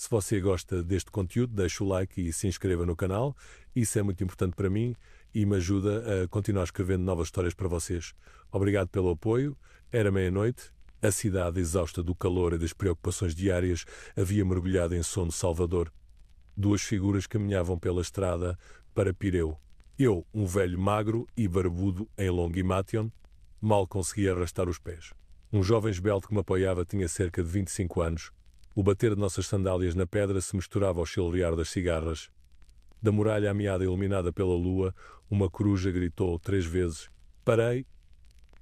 Se você gosta deste conteúdo, deixe o like e se inscreva no canal. Isso é muito importante para mim e me ajuda a continuar escrevendo novas histórias para vocês. Obrigado pelo apoio. Era meia-noite. A cidade, exausta do calor e das preocupações diárias, havia mergulhado em sono salvador. Duas figuras caminhavam pela estrada para Pireu. Eu, um velho magro e barbudo em Longimathion, mal conseguia arrastar os pés. Um jovem esbelto que me apoiava tinha cerca de 25 anos. O bater de nossas sandálias na pedra se misturava ao chilear das cigarras. Da muralha ameada iluminada pela lua, uma coruja gritou 3 vezes. Parei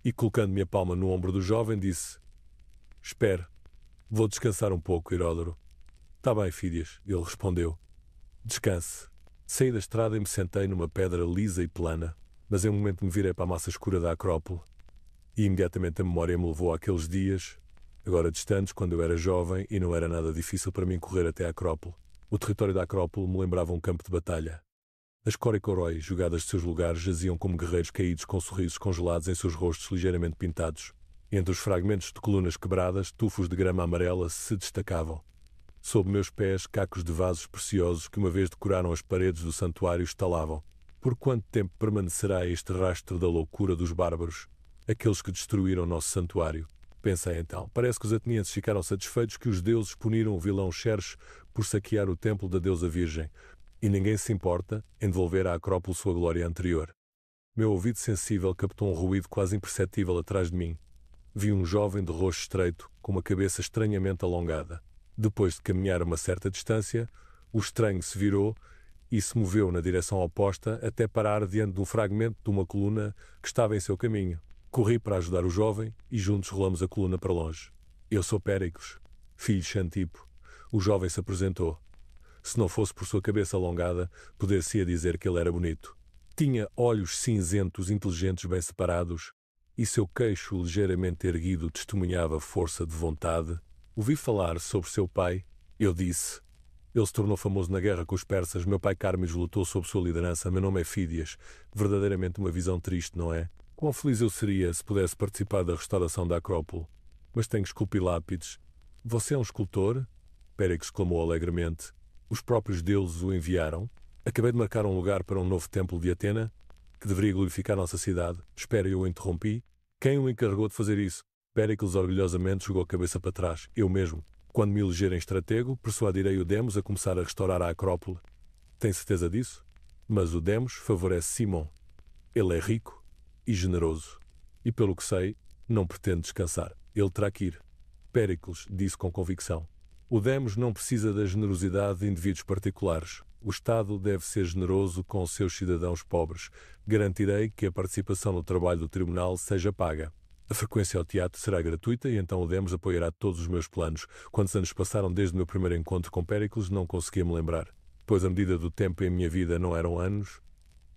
e, colocando minha palma no ombro do jovem, disse: Espere, vou descansar um pouco, Heródoto. Tá bem, Fídias, ele respondeu. Descanse. Saí da estrada e me sentei numa pedra lisa e plana, mas em um momento me virei para a massa escura da Acrópole. E imediatamente a memória me levou àqueles dias, agora distantes, quando eu era jovem e não era nada difícil para mim correr até a Acrópole. O território da Acrópole me lembrava um campo de batalha. As coricoróis, jogadas de seus lugares, jaziam como guerreiros caídos com sorrisos congelados em seus rostos ligeiramente pintados. Entre os fragmentos de colunas quebradas, tufos de grama amarela se destacavam. Sob meus pés, cacos de vasos preciosos que uma vez decoraram as paredes do santuário estalavam. Por quanto tempo permanecerá este rastro da loucura dos bárbaros, aqueles que destruíram nosso santuário? Pensei então, parece que os atenienses ficaram satisfeitos que os deuses puniram o vilão Xerxes por saquear o templo da deusa virgem, e ninguém se importa em devolver à Acrópole sua glória anterior. Meu ouvido sensível captou um ruído quase imperceptível atrás de mim. Vi um jovem de rosto estreito, com uma cabeça estranhamente alongada. Depois de caminhar uma certa distância, o estranho se virou e se moveu na direção oposta até parar diante de um fragmento de uma coluna que estava em seu caminho. Corri para ajudar o jovem e juntos rolamos a coluna para longe. Eu sou Péricles, filho de Xantipo. O jovem se apresentou. Se não fosse por sua cabeça alongada, poder-se-ia dizer que ele era bonito. Tinha olhos cinzentos, inteligentes, bem separados, e seu queixo ligeiramente erguido testemunhava força de vontade. Ouvi falar sobre seu pai. Eu disse. Ele se tornou famoso na guerra com os persas. Meu pai Carmes lutou sob sua liderança. Meu nome é Fídias. Verdadeiramente uma visão triste, não é? Quão feliz eu seria se pudesse participar da restauração da Acrópole. Mas tenho que esculpir lápides. Você é um escultor? Péricles exclamou alegremente. Os próprios deuses o enviaram. Acabei de marcar um lugar para um novo templo de Atena, que deveria glorificar nossa cidade. Espera, eu o interrompi. Quem o encarregou de fazer isso? Péricles orgulhosamente jogou a cabeça para trás. Eu mesmo. Quando me eleger em estratego, persuadirei o Demos a começar a restaurar a Acrópole. Tem certeza disso? Mas o Demos favorece Simon. Ele é rico e generoso. E pelo que sei, não pretende descansar. Ele terá que ir. Péricles disse com convicção. O Demos não precisa da generosidade de indivíduos particulares. O Estado deve ser generoso com os seus cidadãos pobres. Garantirei que a participação no trabalho do tribunal seja paga. A frequência ao teatro será gratuita e então o Demos apoiará todos os meus planos. Quantos anos passaram desde o meu primeiro encontro com Péricles, não conseguia me lembrar. Pois a medida do tempo em minha vida não eram anos,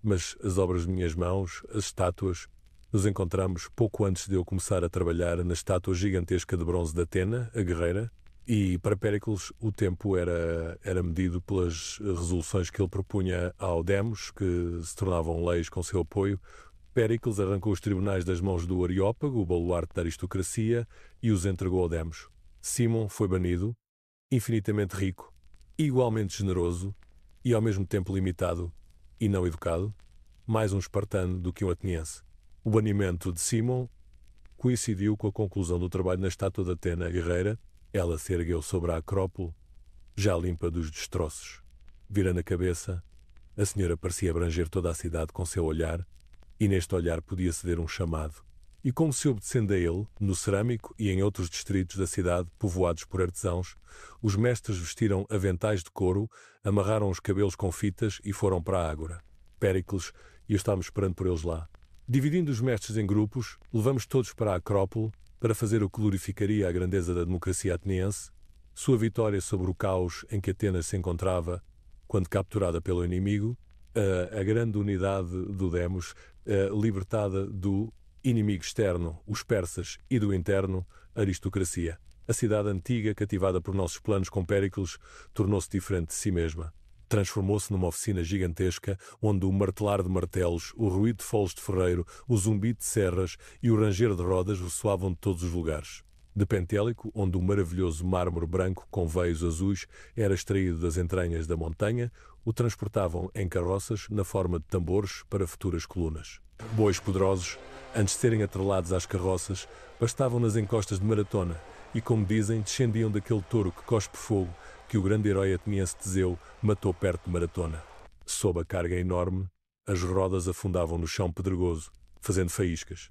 mas as obras de minhas mãos, as estátuas. Nos encontramos pouco antes de eu começar a trabalhar na estátua gigantesca de bronze de Atena, a guerreira, e para Péricles o tempo era medido pelas resoluções que ele propunha ao Demos, que se tornavam leis com seu apoio. Péricles arrancou os tribunais das mãos do Areópago, o baluarte da aristocracia, e os entregou ao Demos. Simon foi banido, infinitamente rico, igualmente generoso e ao mesmo tempo limitado e não educado, mais um espartano do que um ateniense. O banimento de Simon coincidiu com a conclusão do trabalho na estátua de Atena guerreira. Ela se ergueu sobre a Acrópole, já limpa dos destroços. Virando a cabeça, a senhora parecia abranger toda a cidade com seu olhar, e neste olhar podia-se ver um chamado. E como se obedecendo a ele, no Cerâmico e em outros distritos da cidade, povoados por artesãos, os mestres vestiram aventais de couro, amarraram os cabelos com fitas e foram para a ágora. Péricles e eu estávamos esperando por eles lá. Dividindo os mestres em grupos, levamos todos para a Acrópole para fazer o que glorificaria a grandeza da democracia ateniense, sua vitória sobre o caos em que Atenas se encontrava, quando capturada pelo inimigo, a grande unidade do Demos, libertada do inimigo externo, os persas, e do interno, a aristocracia. A cidade antiga, cativada por nossos planos com Péricles, tornou-se diferente de si mesma. Transformou-se numa oficina gigantesca, onde o martelar de martelos, o ruído de foles de ferreiro, o zumbido de serras e o ranger de rodas ressoavam de todos os lugares. de Pentélico, onde o maravilhoso mármore branco com veios azuis era extraído das entranhas da montanha, o transportavam em carroças na forma de tambores para futuras colunas. Bois poderosos, antes de serem atrelados às carroças, pastavam nas encostas de Maratona e, como dizem, descendiam daquele touro que cospe fogo que o grande herói ateniense Teseu matou perto de Maratona. Sob a carga enorme, as rodas afundavam no chão pedregoso, fazendo faíscas.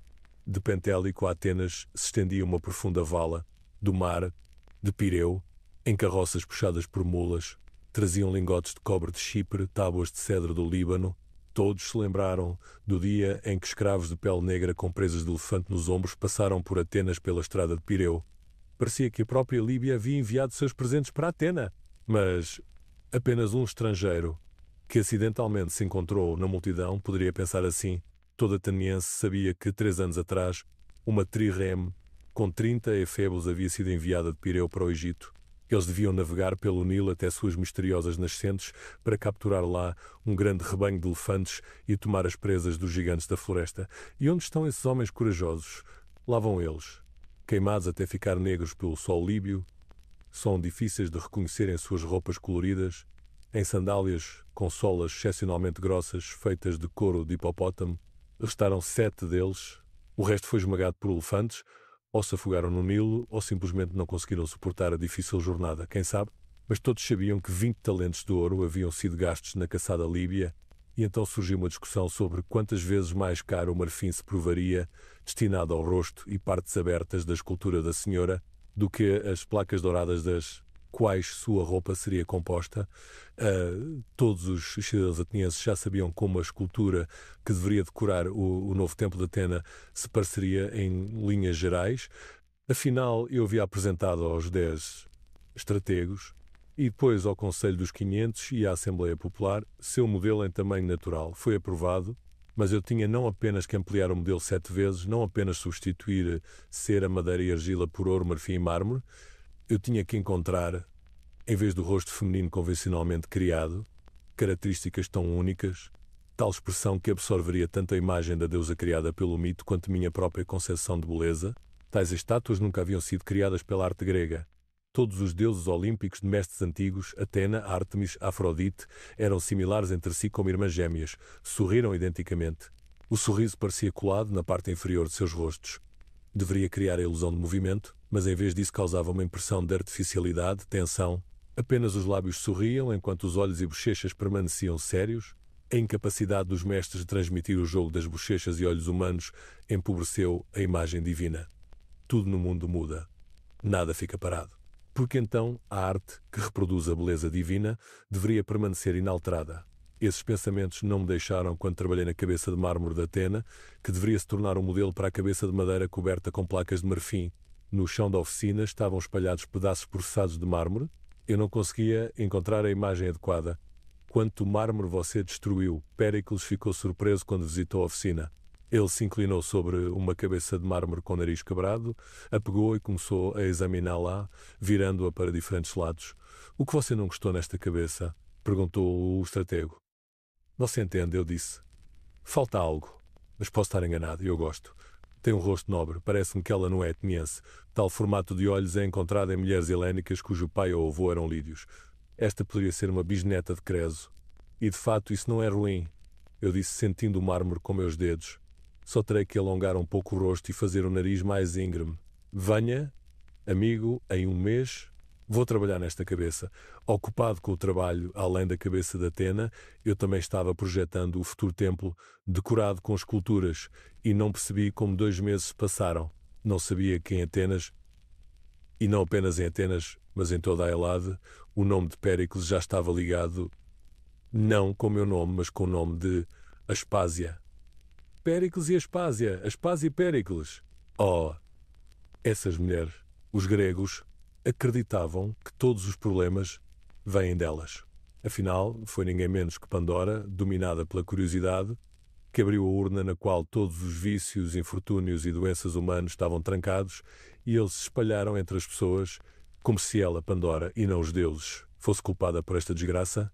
De Pentélico a Atenas se estendia uma profunda vala, do mar, de Pireu, em carroças puxadas por mulas, traziam lingotes de cobre de Chipre, tábuas de cedro do Líbano. Todos se lembraram do dia em que escravos de pele negra com presas de elefante nos ombros passaram por Atenas pela estrada de Pireu. Parecia que a própria Líbia havia enviado seus presentes para Atena, mas apenas um estrangeiro, que acidentalmente se encontrou na multidão, poderia pensar assim. Todo ateniense sabia que 3 anos atrás, uma trireme com 30 efebos havia sido enviada de Pireu para o Egito. Eles deviam navegar pelo Nilo até suas misteriosas nascentes para capturar lá um grande rebanho de elefantes e tomar as presas dos gigantes da floresta. E onde estão esses homens corajosos? Lá vão eles, queimados até ficar negros pelo sol líbio. São difíceis de reconhecer em suas roupas coloridas, em sandálias com solas excepcionalmente grossas, feitas de couro de hipopótamo. Restaram 7 deles, o resto foi esmagado por elefantes, ou se afogaram no Nilo, ou simplesmente não conseguiram suportar a difícil jornada, quem sabe? Mas todos sabiam que 20 talentos de ouro haviam sido gastos na caçada líbia, e então surgiu uma discussão sobre quantas vezes mais caro o marfim se provaria, destinado ao rosto e partes abertas da escultura da senhora, do que as placas douradas das quais sua roupa seria composta. Todos os cidadãos atenienses já sabiam como a escultura que deveria decorar o novo templo de Atena se pareceria em linhas gerais. Afinal, eu havia apresentado aos 10 estrategos e depois ao Conselho dos 500 e à Assembleia Popular seu modelo em tamanho natural. Foi aprovado, mas eu tinha não apenas que ampliar o modelo 7 vezes, não apenas substituir cera, madeira e argila por ouro, marfim e mármore. Eu tinha que encontrar, em vez do rosto feminino convencionalmente criado, características tão únicas, tal expressão que absorveria tanto a imagem da deusa criada pelo mito quanto minha própria concepção de beleza. Tais estátuas nunca haviam sido criadas pela arte grega. Todos os deuses olímpicos de mestres antigos, Atena, Ártemis, Afrodite, eram similares entre si como irmãs gêmeas, sorriram identicamente. O sorriso parecia colado na parte inferior de seus rostos. Deveria criar a ilusão de movimento, mas em vez disso causava uma impressão de artificialidade, tensão. Apenas os lábios sorriam, enquanto os olhos e bochechas permaneciam sérios. A incapacidade dos mestres de transmitir o jogo das bochechas e olhos humanos empobreceu a imagem divina. Tudo no mundo muda. Nada fica parado. Porque então a arte, que reproduz a beleza divina, deveria permanecer inalterada. Esses pensamentos não me deixaram quando trabalhei na cabeça de mármore de Atena, que deveria se tornar um modelo para a cabeça de madeira coberta com placas de marfim. No chão da oficina estavam espalhados pedaços processados de mármore. Eu não conseguia encontrar a imagem adequada. Quanto mármore você destruiu? Péricles ficou surpreso quando visitou a oficina. Ele se inclinou sobre uma cabeça de mármore com o nariz quebrado, a pegou e começou a examiná-la, virando-a para diferentes lados. O que você não gostou nesta cabeça? Perguntou o estratego. Você entende, eu disse. Falta algo, mas posso estar enganado, eu gosto. Tem um rosto nobre, parece-me que ela não é ateniense. Tal formato de olhos é encontrado em mulheres helénicas cujo pai ou avô eram lídios. Esta poderia ser uma bisneta de Creso. E de fato isso não é ruim. Eu disse sentindo o mármore com meus dedos. Só terei que alongar um pouco o rosto e fazer o nariz mais íngreme. Venha, amigo, em um mês vou trabalhar nesta cabeça. Ocupado com o trabalho além da cabeça de Atena, eu também estava projetando o futuro templo decorado com esculturas e não percebi como 2 meses se passaram. Não sabia que em Atenas, e não apenas em Atenas, mas em toda a Helade, o nome de Péricles já estava ligado, não com o meu nome, mas com o nome de Aspásia. Péricles e Aspásia e Péricles. Oh, essas mulheres, os gregos, acreditavam que todos os problemas vêm delas. Afinal, foi ninguém menos que Pandora, dominada pela curiosidade, que abriu a urna na qual todos os vícios, infortúnios e doenças humanos estavam trancados e eles se espalharam entre as pessoas como se ela, Pandora, e não os deuses, fosse culpada por esta desgraça.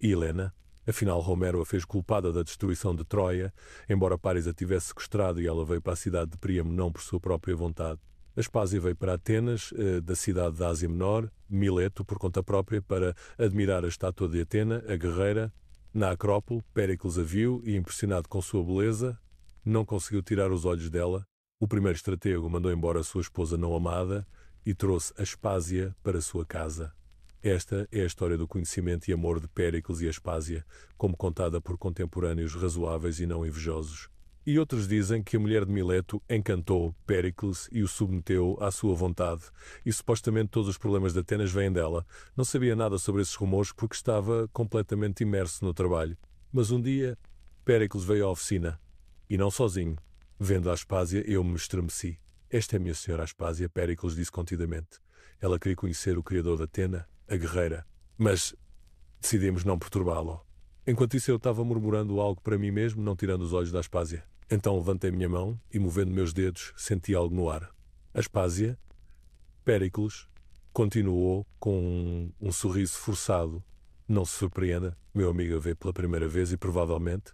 E Helena? Afinal, Homero a fez culpada da destruição de Troia, embora Paris a tivesse sequestrado e ela veio para a cidade de Príamo não por sua própria vontade. Aspásia veio para Atenas, da cidade da Ásia Menor, Mileto, por conta própria, para admirar a estátua de Atena, a guerreira. Na Acrópole, Péricles a viu e, impressionado com sua beleza, não conseguiu tirar os olhos dela. O primeiro estratego mandou embora a sua esposa não amada e trouxe Aspásia para sua casa. Esta é a história do conhecimento e amor de Péricles e Aspásia, como contada por contemporâneos razoáveis e não invejosos. E outros dizem que a mulher de Mileto encantou Péricles e o submeteu à sua vontade, e supostamente todos os problemas de Atenas vêm dela. Não sabia nada sobre esses rumores porque estava completamente imerso no trabalho. Mas um dia, Péricles veio à oficina, e não sozinho. Vendo a Aspásia, eu me estremeci. Esta é a minha senhora Aspásia, Péricles disse contidamente. Ela queria conhecer o criador de Atena, a guerreira. Mas decidimos não perturbá-lo. Enquanto isso eu estava murmurando algo para mim mesmo, não tirando os olhos da Aspásia. Então levantei minha mão e, movendo meus dedos, senti algo no ar. Aspásia, Péricles, continuou com um sorriso forçado. Não se surpreenda, meu amigo a vê pela primeira vez e provavelmente...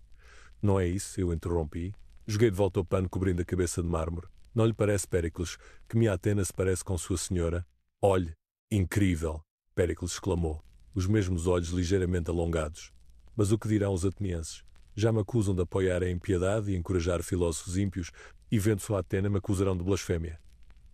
Não é isso, eu interrompi. Joguei de volta o pano cobrindo a cabeça de mármore. Não lhe parece, Péricles, que minha Atena se parece com sua senhora? Olhe, incrível! Péricles exclamou, os mesmos olhos ligeiramente alongados. Mas o que dirão os atenienses? Já me acusam de apoiar a impiedade e encorajar filósofos ímpios, e vendo sua Atena me acusarão de blasfémia.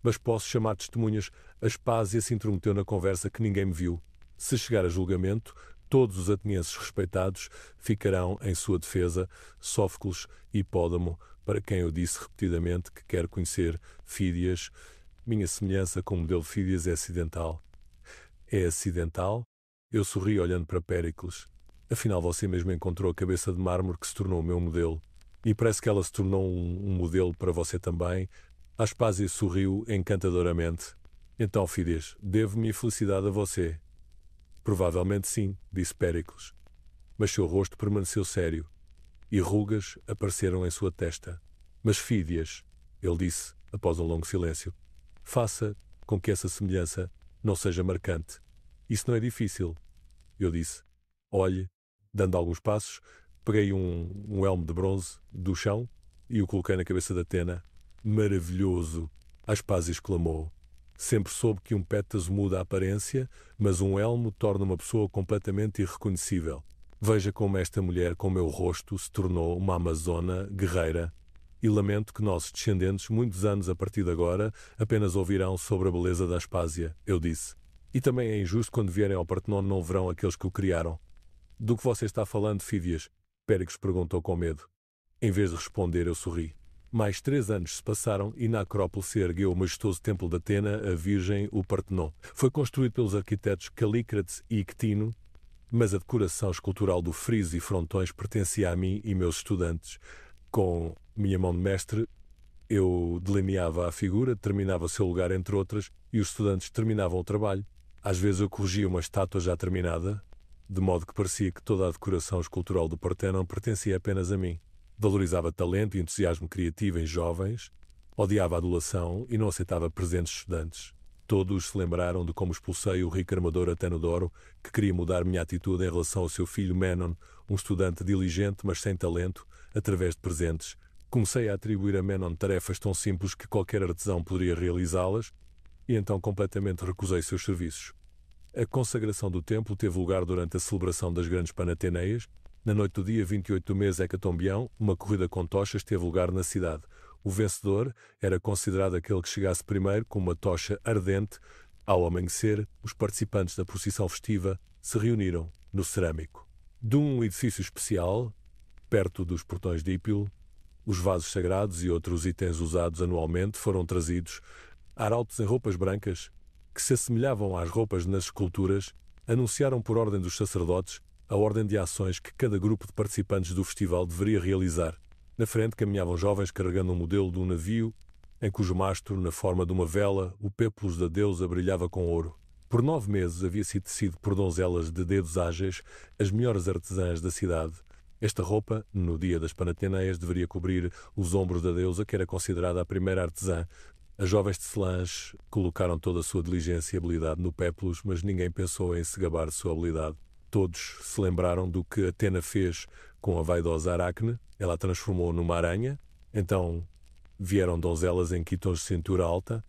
Mas posso chamar testemunhas. Aspásia se intrometeu na conversa que ninguém me viu. Se chegar a julgamento, todos os atenienses respeitados ficarão em sua defesa, Sófocles e Hipódamo, para quem eu disse repetidamente que quero conhecer Fídias. Minha semelhança com o modelo Fídias é acidental. É acidental? Eu sorri olhando para Péricles. Afinal, você mesmo encontrou a cabeça de mármore que se tornou o meu modelo. E parece que ela se tornou um modelo para você também. Aspásia sorriu encantadoramente. Então, Fídias, devo minha felicidade a você. Provavelmente sim, disse Péricles. Mas seu rosto permaneceu sério, e rugas apareceram em sua testa. Mas Fídias, ele disse, após um longo silêncio, faça com que essa semelhança não seja marcante. Isso não é difícil, eu disse. Olhe, dando alguns passos, peguei um elmo de bronze do chão e o coloquei na cabeça de Atena. Maravilhoso! Aspásia exclamou. Sempre soube que um pétaso muda a aparência, mas um elmo torna uma pessoa completamente irreconhecível. Veja como esta mulher com meu rosto se tornou uma amazona guerreira. E lamento que nossos descendentes, muitos anos a partir de agora, apenas ouvirão sobre a beleza da Aspásia, eu disse. E também é injusto quando vierem ao Partenon não verão aqueles que o criaram. Do que você está falando, Fídias? Péricles perguntou com medo. Em vez de responder, eu sorri. Mais 3 anos se passaram e na Acrópole se ergueu o majestoso templo de Atena, a Virgem, o Partenon. Foi construído pelos arquitetos Calícrates e Ictino, mas a decoração escultural do friso e frontões pertencia a mim e meus estudantes. Com minha mão de mestre, eu delineava a figura, determinava o seu lugar entre outras, e os estudantes terminavam o trabalho. Às vezes eu corrigia uma estátua já terminada, de modo que parecia que toda a decoração escultural do Partenon pertencia apenas a mim. Valorizava talento e entusiasmo criativo em jovens, odiava a adulação e não aceitava presentes estudantes. Todos se lembraram de como expulsei o rico armador Atenodoro, que queria mudar minha atitude em relação ao seu filho Menon, um estudante diligente mas sem talento, através de presentes. Comecei a atribuir a Menon tarefas tão simples que qualquer artesão poderia realizá-las, e então completamente recusei seus serviços. A consagração do templo teve lugar durante a celebração das grandes Panateneias. Na noite do dia 28 do mês Hecatombião, uma corrida com tochas teve lugar na cidade. O vencedor era considerado aquele que chegasse primeiro com uma tocha ardente. Ao amanhecer, os participantes da procissão festiva se reuniram no Cerâmico. De um edifício especial, perto dos portões de Hípilo, os vasos sagrados e outros itens usados anualmente foram trazidos. Arautos em roupas brancas, que se assemelhavam às roupas nas esculturas, anunciaram por ordem dos sacerdotes a ordem de ações que cada grupo de participantes do festival deveria realizar. Na frente caminhavam jovens carregando um modelo de um navio, em cujo mastro, na forma de uma vela, o pépulos da deusa brilhava com ouro. Por 9 meses havia sido tecido por donzelas de dedos ágeis, as melhores artesãs da cidade. Esta roupa, no dia das Panateneias, deveria cobrir os ombros da deusa, que era considerada a primeira artesã. As jovens tecelãs colocaram toda a sua diligência e habilidade no pépulos, mas ninguém pensou em se gabar de sua habilidade. Todos se lembraram do que Atena fez com a vaidosa Aracne. Ela a transformou numa aranha. Então vieram donzelas em quitons de cintura alta,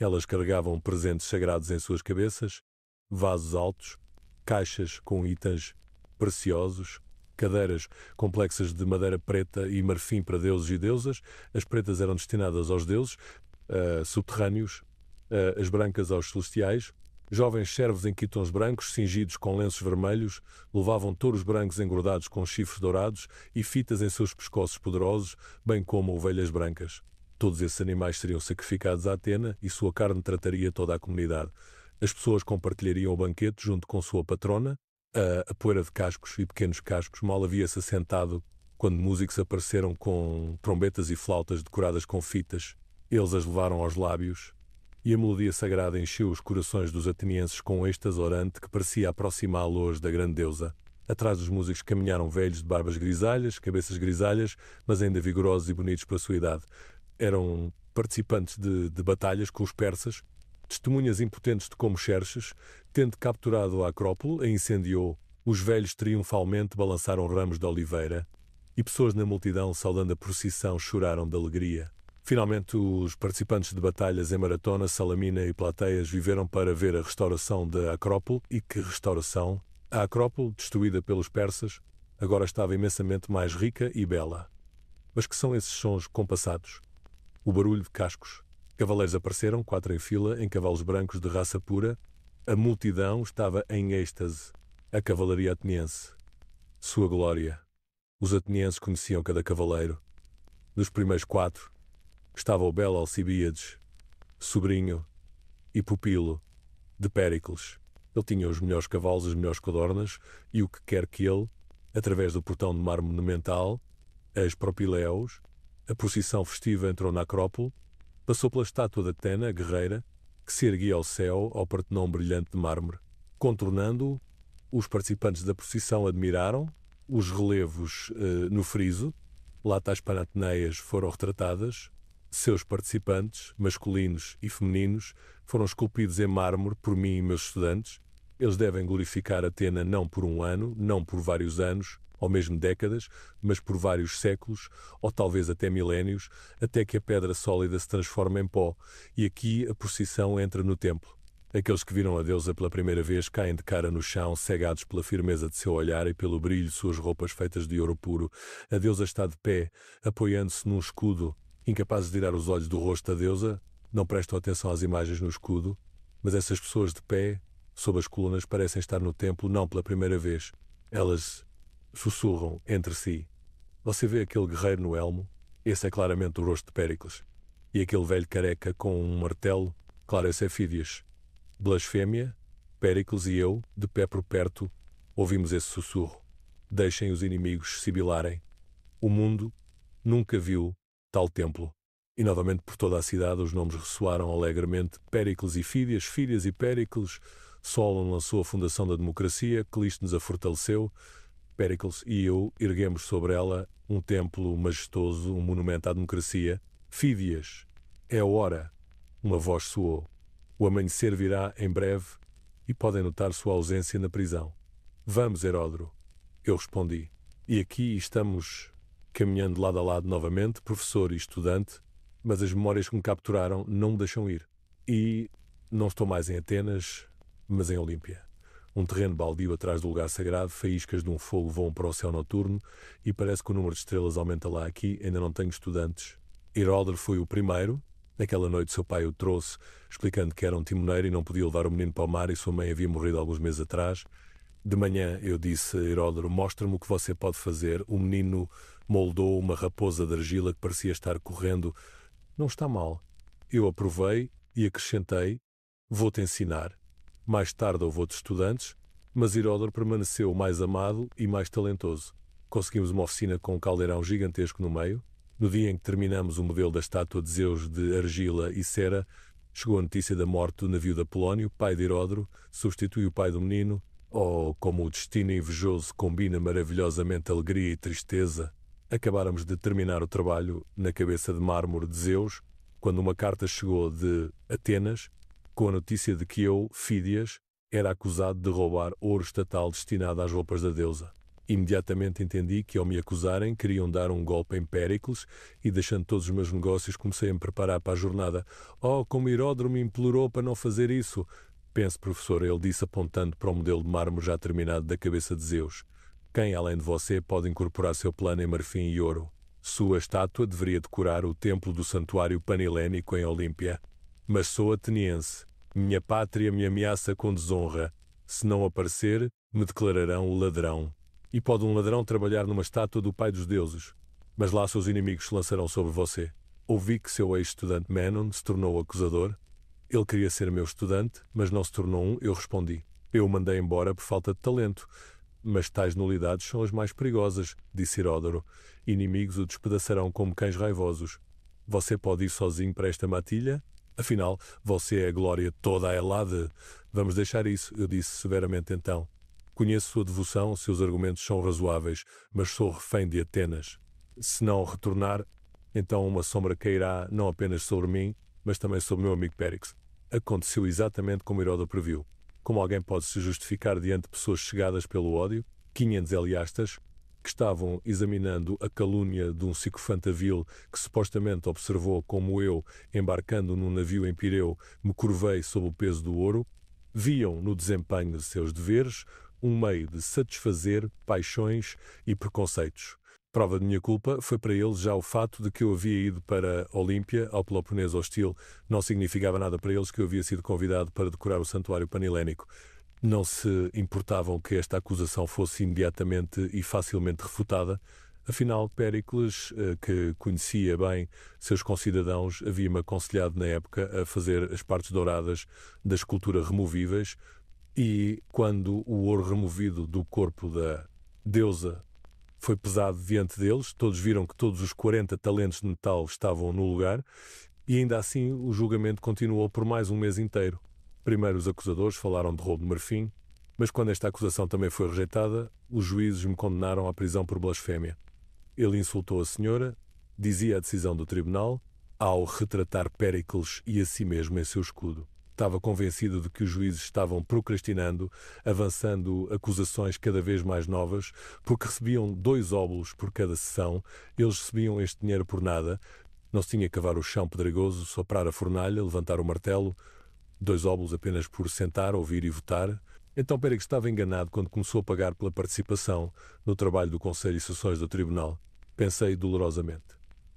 Elas carregavam presentes sagrados em suas cabeças, vasos altos, caixas com itens preciosos, cadeiras complexas de madeira preta e marfim para deuses e deusas. As pretas eram destinadas aos deuses subterrâneos, as brancas aos celestiais. Jovens servos em quitons brancos, cingidos com lenços vermelhos, levavam touros brancos engordados com chifres dourados e fitas em seus pescoços poderosos, bem como ovelhas brancas. Todos esses animais seriam sacrificados a Atena e sua carne trataria toda a comunidade. As pessoas compartilhariam o banquete junto com sua patrona. A poeira de cascos e pequenos cascos mal havia-se assentado quando músicos apareceram com trombetas e flautas decoradas com fitas. Eles as levaram aos lábios e a melodia sagrada encheu os corações dos atenienses com um êxtase orante que parecia aproximá-los da grande deusa. Atrás dos músicos caminharam velhos de barbas grisalhas, cabeças grisalhas, mas ainda vigorosos e bonitos para a sua idade. Eram participantes de batalhas com os persas, testemunhas impotentes de como Xerxes, tendo capturado a Acrópole, a incendiou. Os velhos triunfalmente balançaram ramos de oliveira e pessoas na multidão, saudando a procissão, choraram de alegria. Finalmente, os participantes de batalhas em Maratona, Salamina e Plateias viveram para ver a restauração da Acrópole. E que restauração! A Acrópole, destruída pelos persas, agora estava imensamente mais rica e bela. Mas que são esses sons compassados? O barulho de cascos. Cavaleiros apareceram, 4 em fila, em cavalos brancos de raça pura. A multidão estava em êxtase. A cavalaria ateniense. Sua glória. Os atenienses conheciam cada cavaleiro. Dos primeiros 4, estava o belo Alcibíades, sobrinho e pupilo de Péricles. Ele tinha os melhores cavalos, as melhores codornas, e o que quer que ele, através do portão de mármore monumental, as Propileus, a procissão festiva entrou na Acrópole, passou pela estátua de Atena, guerreira, que se erguia ao céu ao Partenon brilhante de mármore. Contornando-o, os participantes da procissão admiraram os relevos no friso. Lá tais Panateneias foram retratadas. Seus participantes, masculinos e femininos, foram esculpidos em mármore por mim e meus estudantes. Eles devem glorificar Atena não por um ano, não por vários anos, ou mesmo décadas, mas por vários séculos, ou talvez até milénios, até que a pedra sólida se transforme em pó. E aqui a procissão entra no templo. Aqueles que viram a deusa pela primeira vez caem de cara no chão, cegados pela firmeza de seu olhar e pelo brilho de suas roupas feitas de ouro puro. A deusa está de pé, apoiando-se num escudo. Incapazes de tirar os olhos do rosto da deusa, não prestam atenção às imagens no escudo, mas essas pessoas de pé, sob as colunas, parecem estar no templo não pela primeira vez. Elas sussurram entre si. Você vê aquele guerreiro no elmo? Esse é claramente o rosto de Péricles. E aquele velho careca com um martelo? Claro, esse é Fídias. Blasfémia, Péricles e eu, de pé por perto, ouvimos esse sussurro. Deixem os inimigos sibilarem. O mundo nunca viu tal templo. E novamente por toda a cidade os nomes ressoaram alegremente. Péricles e Fídias, Fídias e Péricles. Solon lançou a fundação da democracia, Clisto nos a fortaleceu. Péricles e eu erguemos sobre ela um templo majestoso, um monumento à democracia. Fídias, é a hora. Uma voz soou. O amanhecer virá em breve e podem notar sua ausência na prisão. Vamos, Heródoto. Eu respondi. E aqui estamos caminhando lado a lado novamente, professor e estudante, mas as memórias que me capturaram não me deixam ir. E não estou mais em Atenas, mas em Olímpia. Um terreno baldio atrás do lugar sagrado, faíscas de um fogo voam para o céu noturno e parece que o número de estrelas aumenta lá. Aqui ainda não tenho estudantes. Heródoto foi o primeiro. Naquela noite seu pai o trouxe, explicando que era um timoneiro e não podia levar o menino para o mar e sua mãe havia morrido alguns meses atrás. De manhã eu disse a Heródoto, mostra-me o que você pode fazer. O menino moldou uma raposa de argila que parecia estar correndo. Não está mal. Eu aprovei e acrescentei, vou-te ensinar. Mais tarde houve outros estudantes, mas Heródoto permaneceu o mais amado e mais talentoso. Conseguimos uma oficina com um caldeirão gigantesco no meio. No dia em que terminamos o modelo da estátua de Zeus de argila e cera, chegou a notícia da morte do navio de Apolónio, pai de Heródoto, substitui o pai do menino. Oh, como o destino invejoso combina maravilhosamente alegria e tristeza. Acabáramos de terminar o trabalho na cabeça de mármore de Zeus, quando uma carta chegou de Atenas, com a notícia de que eu, Fídias, era acusado de roubar ouro estatal destinado às roupas da deusa. Imediatamente entendi que, ao me acusarem, queriam dar um golpe em Péricles e, deixando todos os meus negócios, comecei a me preparar para a jornada. Oh, como Heródoto me implorou para não fazer isso! Pense, professor, ele disse apontando para o modelo de mármore já terminado da cabeça de Zeus. Quem, além de você, pode incorporar seu plano em marfim e ouro? Sua estátua deveria decorar o templo do santuário panhelênico em Olímpia. Mas sou ateniense. Minha pátria me ameaça com desonra. Se não aparecer, me declararão ladrão. E pode um ladrão trabalhar numa estátua do pai dos deuses, mas lá seus inimigos se lançarão sobre você. Ouvi que seu ex-estudante Menon se tornou acusador. Ele queria ser meu estudante, mas não se tornou um, eu respondi. Eu o mandei embora por falta de talento. Mas tais nulidades são as mais perigosas, disse Heródoto. Inimigos o despedaçarão como cães raivosos. Você pode ir sozinho para esta matilha? Afinal, você é a glória toda a Helade. Vamos deixar isso, eu disse severamente então. Conheço sua devoção, seus argumentos são razoáveis, mas sou refém de Atenas. Se não retornar, então uma sombra cairá não apenas sobre mim, mas também sobre meu amigo Péricles. Aconteceu exatamente como Heródoto previu. Como alguém pode se justificar diante de pessoas cegadas pelo ódio, 500 Heliastas, que estavam examinando a calúnia de um sicofante vil que supostamente observou como eu, embarcando num navio em Pireu, me curvei sob o peso do ouro, viam no desempenho de seus deveres um meio de satisfazer paixões e preconceitos. Prova de minha culpa foi para eles já o fato de que eu havia ido para Olímpia, ao Peloponeso hostil. Não significava nada para eles que eu havia sido convidado para decorar o santuário panhelênico. Não se importavam que esta acusação fosse imediatamente e facilmente refutada. Afinal, Péricles, que conhecia bem seus concidadãos, havia-me aconselhado na época a fazer as partes douradas da escultura removíveis, e quando o ouro removido do corpo da deusa foi pesado diante deles, todos viram que todos os 40 talentos de metal estavam no lugar, e ainda assim o julgamento continuou por mais um mês inteiro. Primeiro os acusadores falaram de roubo de marfim, mas quando esta acusação também foi rejeitada, os juízes me condenaram à prisão por blasfémia. Ele insultou a senhora, dizia a decisão do tribunal, ao retratar Péricles e a si mesmo em seu escudo. Estava convencido de que os juízes estavam procrastinando, avançando acusações cada vez mais novas, porque recebiam 2 óbolos por cada sessão, eles recebiam este dinheiro por nada, não se tinha que cavar o chão pedregoso, soprar a fornalha, levantar o martelo, 2 óbolos apenas por sentar, ouvir e votar. Então Péricles estava enganado quando começou a pagar pela participação no trabalho do Conselho e Sessões do Tribunal. Pensei dolorosamente.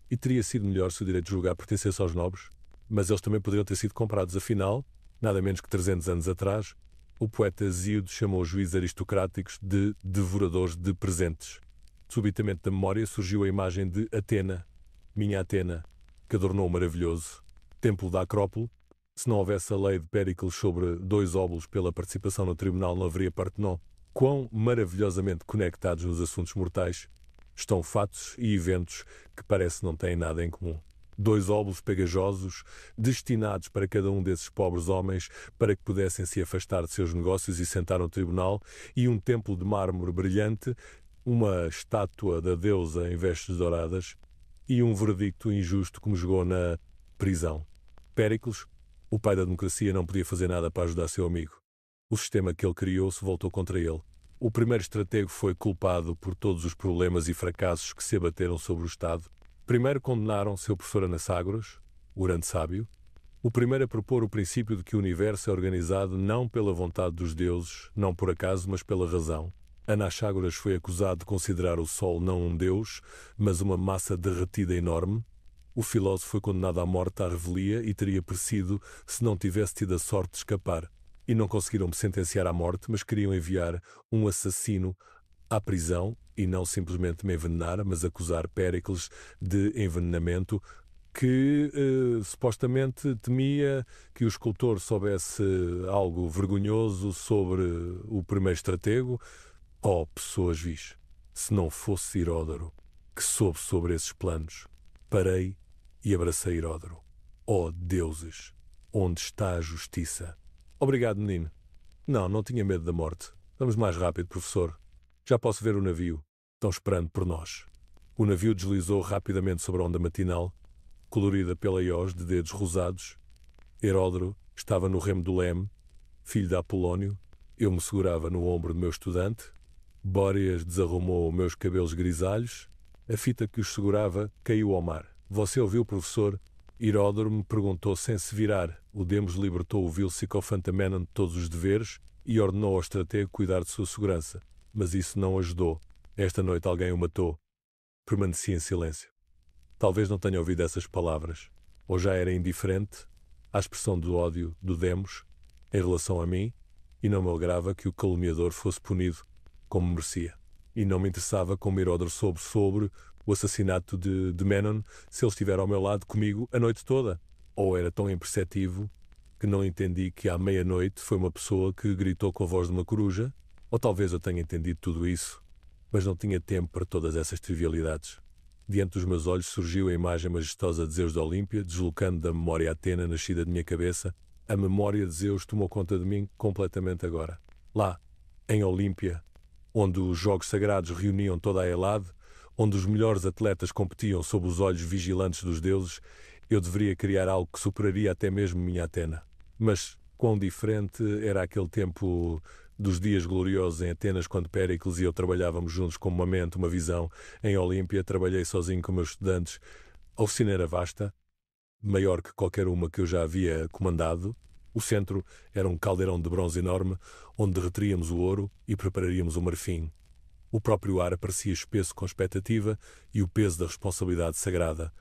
E teria sido melhor se o direito de julgar pertencesse aos nobres? Mas eles também poderiam ter sido comprados. Afinal, nada menos que 300 anos atrás, o poeta Hesíodo chamou os juízes aristocráticos de devoradores de presentes. Subitamente da memória surgiu a imagem de Atena, minha Atena, que adornou o maravilhoso templo da Acrópole. Se não houvesse a lei de Péricles sobre 2 óbolos pela participação no tribunal, não haveria Partenon. Quão maravilhosamente conectados nos assuntos mortais estão fatos e eventos que parece não têm nada em comum. 2 óbolos pegajosos, destinados para cada um desses pobres homens, para que pudessem se afastar de seus negócios e sentar no tribunal, e um templo de mármore brilhante, uma estátua da deusa em vestes douradas, e um veredicto injusto que me jogou na prisão. Péricles, o pai da democracia, não podia fazer nada para ajudar seu amigo. O sistema que ele criou se voltou contra ele. O primeiro estratego foi culpado por todos os problemas e fracassos que se abateram sobre o Estado. Primeiro condenaram seu professor Anaxágoras, o grande sábio, o primeiro a propor o princípio de que o universo é organizado não pela vontade dos deuses, não por acaso, mas pela razão. Anaxágoras foi acusado de considerar o Sol não um deus, mas uma massa derretida enorme. O filósofo foi condenado à morte à revelia e teria perecido se não tivesse tido a sorte de escapar. E não conseguiram me sentenciar à morte, mas queriam enviar um assassino à prisão e não simplesmente me envenenar, mas acusar Péricles de envenenamento, que supostamente temia que o escultor soubesse algo vergonhoso sobre o primeiro estratego. Oh, pessoas vis, se não fosse Heródoto que soube sobre esses planos. Parei e abracei Heródoto. Oh, deuses, onde está a justiça? Obrigado, menino. Não tinha medo da morte. Vamos mais rápido, professor. Já posso ver o navio. Estão esperando por nós. O navio deslizou rapidamente sobre a onda matinal, colorida pela iós de dedos rosados. Heródoto estava no remo do leme, filho de Apolónio. Eu me segurava no ombro do meu estudante. Bóreas desarrumou meus cabelos grisalhos, a fita que os segurava caiu ao mar. Você ouviu, professor? Heródoto me perguntou sem se virar. O Demos libertou o vil psicofanta Menon de todos os deveres e ordenou ao estratego cuidar de sua segurança. Mas isso não ajudou. Esta noite alguém o matou. Permaneci em silêncio. Talvez não tenha ouvido essas palavras, ou já era indiferente à expressão do ódio do Demos em relação a mim, e não me alegrava que o caluniador fosse punido como merecia. E não me interessava como Heródoto soube sobre o assassinato de Menon se ele estiver ao meu lado comigo a noite toda. Ou era tão imperceptivo que não entendi que à meia-noite foi uma pessoa que gritou com a voz de uma coruja, ou talvez eu tenha entendido tudo isso, mas não tinha tempo para todas essas trivialidades. Diante dos meus olhos surgiu a imagem majestosa de Zeus da Olímpia, deslocando da memória Atena nascida de minha cabeça. A memória de Zeus tomou conta de mim completamente agora. Lá, em Olímpia, onde os jogos sagrados reuniam toda a Helade, onde os melhores atletas competiam sob os olhos vigilantes dos deuses, eu deveria criar algo que superaria até mesmo minha Atena. Mas quão diferente era aquele tempo dos dias gloriosos em Atenas, quando Péricles e eu trabalhávamos juntos como uma mente, uma visão. Em Olímpia trabalhei sozinho com meus estudantes. A oficina era vasta, maior que qualquer uma que eu já havia comandado. O centro era um caldeirão de bronze enorme, onde derreteríamos o ouro e prepararíamos o marfim. O próprio ar parecia espesso com expectativa e o peso da responsabilidade sagrada.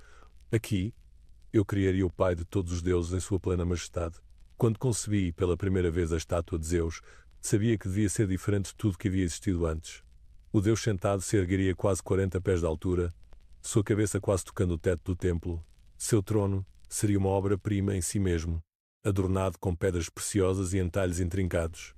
Aqui, eu criaria o pai de todos os deuses em sua plena majestade. Quando concebi pela primeira vez a estátua de Zeus, sabia que devia ser diferente de tudo que havia existido antes. O deus sentado se ergueria quase 40 pés de altura, sua cabeça quase tocando o teto do templo. Seu trono seria uma obra-prima em si mesmo, adornado com pedras preciosas e entalhes intrincados.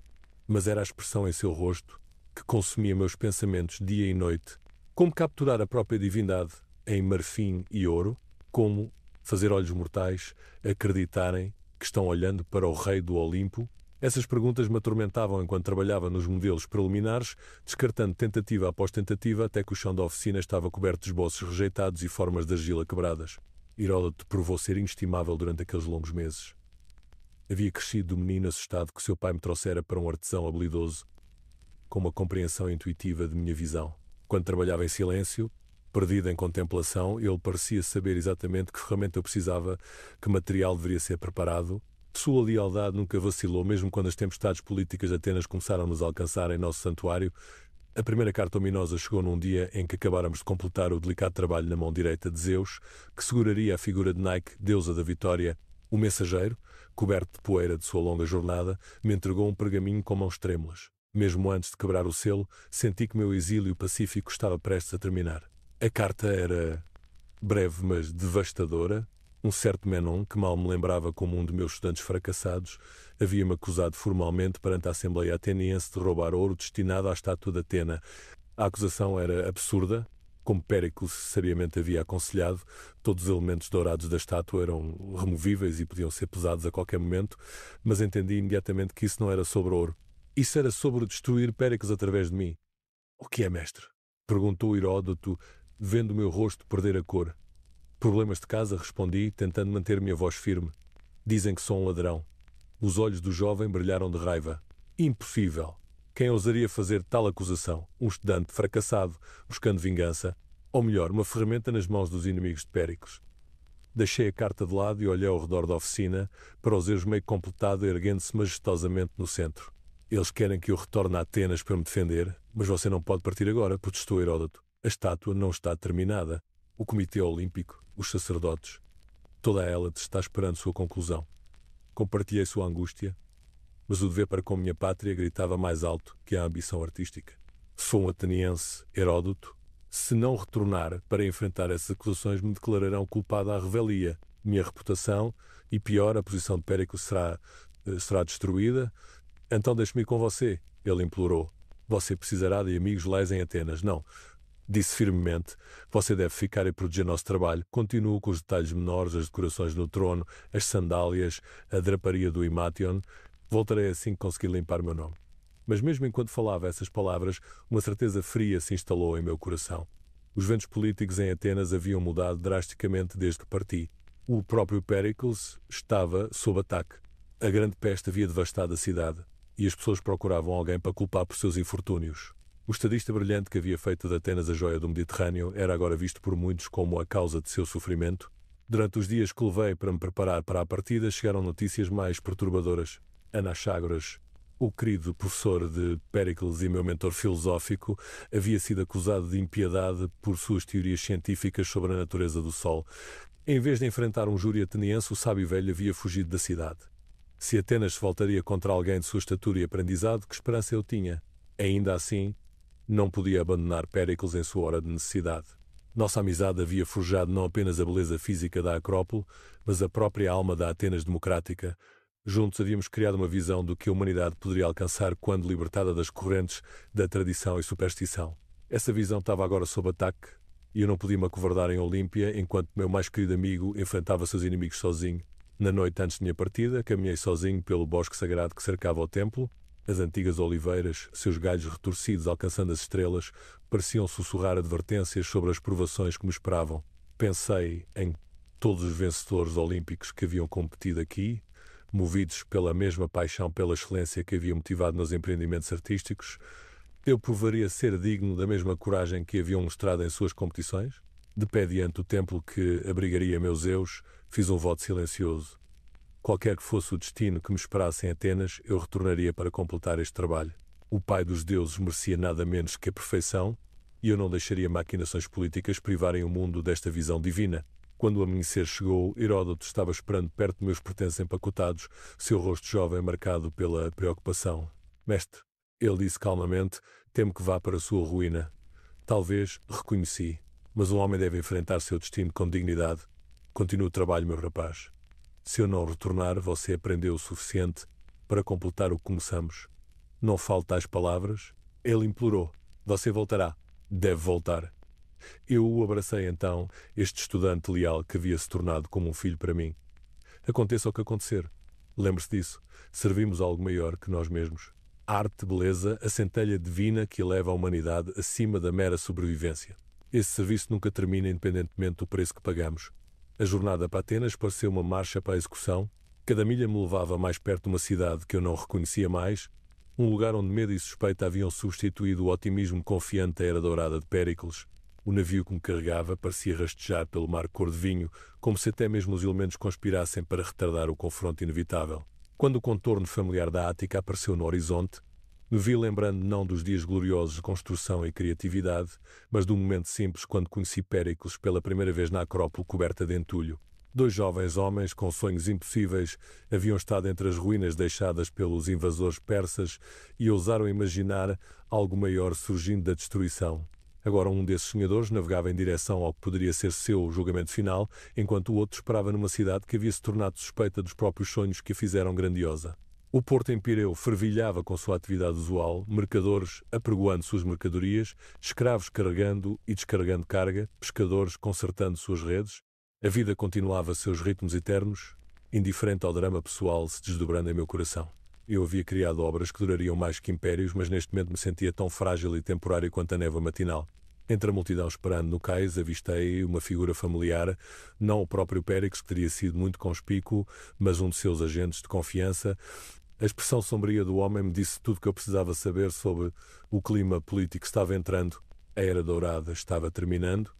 Mas era a expressão em seu rosto que consumia meus pensamentos dia e noite. Como capturar a própria divindade em marfim e ouro? Como fazer olhos mortais acreditarem que estão olhando para o rei do Olimpo? Essas perguntas me atormentavam enquanto trabalhava nos modelos preliminares, descartando tentativa após tentativa até que o chão da oficina estava coberto de esboços rejeitados e formas de argila quebradas. Heródoto provou ser inestimável durante aqueles longos meses. Havia crescido do menino assustado que seu pai me trouxera para um artesão habilidoso, com uma compreensão intuitiva de minha visão. Quando trabalhava em silêncio, perdido em contemplação, ele parecia saber exatamente que ferramenta eu precisava, que material deveria ser preparado. Sua lealdade nunca vacilou, mesmo quando as tempestades políticas de Atenas começaram a nos alcançar em nosso santuário. A primeira carta ominosa chegou num dia em que acabáramos de completar o delicado trabalho na mão direita de Zeus, que seguraria a figura de Nike, deusa da vitória. O mensageiro, coberto de poeira de sua longa jornada, me entregou um pergaminho com mãos trêmulas. Mesmo antes de quebrar o selo, senti que meu exílio pacífico estava prestes a terminar. A carta era breve, mas devastadora. Um certo Menon, que mal me lembrava como um de meus estudantes fracassados, havia-me acusado formalmente perante a Assembleia Ateniense de roubar ouro destinado à estátua de Atena. A acusação era absurda, como Péricles sabiamente havia aconselhado. Todos os elementos dourados da estátua eram removíveis e podiam ser pesados a qualquer momento, mas entendi imediatamente que isso não era sobre ouro. Isso era sobre destruir Péricles através de mim. O que é, mestre? Perguntou Heródoto, vendo o meu rosto perder a cor. Problemas de casa, respondi, tentando manter minha voz firme. Dizem que sou um ladrão. Os olhos do jovem brilharam de raiva. Impossível! Quem ousaria fazer tal acusação? Um estudante fracassado, buscando vingança? Ou melhor, uma ferramenta nas mãos dos inimigos de Péricles. Deixei a carta de lado e olhei ao redor da oficina, para os erros meio completado, erguendo-se majestosamente no centro. Eles querem que eu retorne a Atenas para me defender, mas você não pode partir agora, protestou Heródoto. A estátua não está terminada. O Comitê Olímpico, os sacerdotes, toda a Hélade está esperando sua conclusão. Compartilhei sua angústia, mas o dever para com minha pátria gritava mais alto que a ambição artística. Sou um ateniense, Heródoto. Se não retornar para enfrentar essas acusações, me declararão culpado à revelia. Minha reputação, e pior, a posição de Péricles será destruída. Então deixe-me ir com você, ele implorou. Você precisará de amigos leais em Atenas. Não. Disse firmemente, você deve ficar e proteger nosso trabalho. Continuo com os detalhes menores, as decorações no trono, as sandálias, a draparia do Imation. Voltarei assim que conseguir limpar meu nome. Mas mesmo enquanto falava essas palavras, uma certeza fria se instalou em meu coração. Os ventos políticos em Atenas haviam mudado drasticamente desde que parti. O próprio Péricles estava sob ataque. A grande peste havia devastado a cidade, e as pessoas procuravam alguém para culpar por seus infortúnios. O estadista brilhante que havia feito de Atenas a joia do Mediterrâneo era agora visto por muitos como a causa de seu sofrimento. Durante os dias que levei para me preparar para a partida, chegaram notícias mais perturbadoras. Anaxágoras, o querido professor de Péricles e meu mentor filosófico, havia sido acusado de impiedade por suas teorias científicas sobre a natureza do Sol. Em vez de enfrentar um júri ateniense, o sábio velho havia fugido da cidade. Se Atenas se voltaria contra alguém de sua estatura e aprendizado, que esperança eu tinha? Ainda assim, não podia abandonar Péricles em sua hora de necessidade. Nossa amizade havia forjado não apenas a beleza física da Acrópole, mas a própria alma da Atenas democrática. Juntos havíamos criado uma visão do que a humanidade poderia alcançar quando libertada das correntes da tradição e superstição. Essa visão estava agora sob ataque, e eu não podia me acovardar em Olímpia enquanto meu mais querido amigo enfrentava seus inimigos sozinho. Na noite antes de minha partida, caminhei sozinho pelo bosque sagrado que cercava o templo. As antigas oliveiras, seus galhos retorcidos alcançando as estrelas, pareciam sussurrar advertências sobre as provações que me esperavam. Pensei em todos os vencedores olímpicos que haviam competido aqui, movidos pela mesma paixão pela excelência que havia motivado meus empreendimentos artísticos. Eu provaria ser digno da mesma coragem que haviam mostrado em suas competições? De pé diante do templo que abrigaria meus Zeus, fiz um voto silencioso. Qualquer que fosse o destino que me esperasse em Atenas, eu retornaria para completar este trabalho. O pai dos deuses merecia nada menos que a perfeição, e eu não deixaria maquinações políticas privarem o mundo desta visão divina. Quando o amanhecer chegou, Heródoto estava esperando perto de meus pertences empacotados, seu rosto jovem marcado pela preocupação. Mestre, ele disse calmamente, temo que vá para a sua ruína. Talvez, reconheci, mas um homem deve enfrentar seu destino com dignidade. Continue o trabalho, meu rapaz. Se eu não retornar, você aprendeu o suficiente para completar o que começamos. Não fale tais palavras. Ele implorou. Você voltará. Deve voltar. Eu o abracei então, este estudante leal que havia se tornado como um filho para mim. Aconteça o que acontecer. Lembre-se disso. Servimos algo maior que nós mesmos. A arte, beleza, a centelha divina que eleva a humanidade acima da mera sobrevivência. Esse serviço nunca termina independentemente do preço que pagamos. A jornada para Atenas pareceu uma marcha para a execução. Cada milha me levava mais perto de uma cidade que eu não reconhecia mais, um lugar onde medo e suspeita haviam substituído o otimismo confiante da era dourada de Péricles. O navio que me carregava parecia rastejar pelo mar cor de vinho, como se até mesmo os elementos conspirassem para retardar o confronto inevitável. Quando o contorno familiar da Ática apareceu no horizonte, me vi lembrando não dos dias gloriosos de construção e criatividade, mas de um momento simples quando conheci Péricles pela primeira vez na Acrópole coberta de entulho. Dois jovens homens com sonhos impossíveis haviam estado entre as ruínas deixadas pelos invasores persas e ousaram imaginar algo maior surgindo da destruição. Agora um desses sonhadores navegava em direção ao que poderia ser seu julgamento final, enquanto o outro esperava numa cidade que havia se tornado suspeita dos próprios sonhos que a fizeram grandiosa. O porto em Pireu fervilhava com sua atividade usual, mercadores apregoando suas mercadorias, escravos carregando e descarregando carga, pescadores consertando suas redes. A vida continuava seus ritmos eternos, indiferente ao drama pessoal se desdobrando em meu coração. Eu havia criado obras que durariam mais que impérios, mas neste momento me sentia tão frágil e temporário quanto a névoa matinal. Entre a multidão esperando no cais, avistei uma figura familiar, não o próprio Péricles, que teria sido muito conspícuo, mas um de seus agentes de confiança. A expressão sombria do homem me disse tudo o que eu precisava saber sobre o clima político que estava entrando. A Era Dourada estava terminando,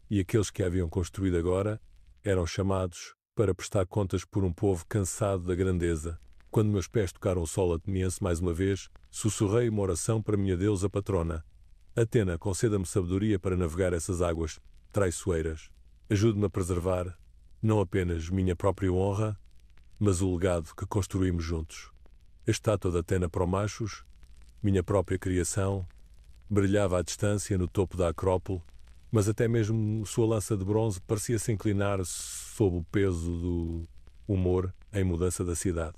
e aqueles que a haviam construído agora eram chamados para prestar contas por um povo cansado da grandeza. Quando meus pés tocaram o solo ateniense mais uma vez, sussurrei uma oração para minha deusa patrona. Atena, conceda-me sabedoria para navegar essas águas traiçoeiras. Ajude-me a preservar não apenas minha própria honra, mas o legado que construímos juntos. A estátua de Atena para os machos, minha própria criação, brilhava à distância no topo da Acrópole, mas até mesmo sua lança de bronze parecia-se inclinar sob o peso do humor em mudança da cidade.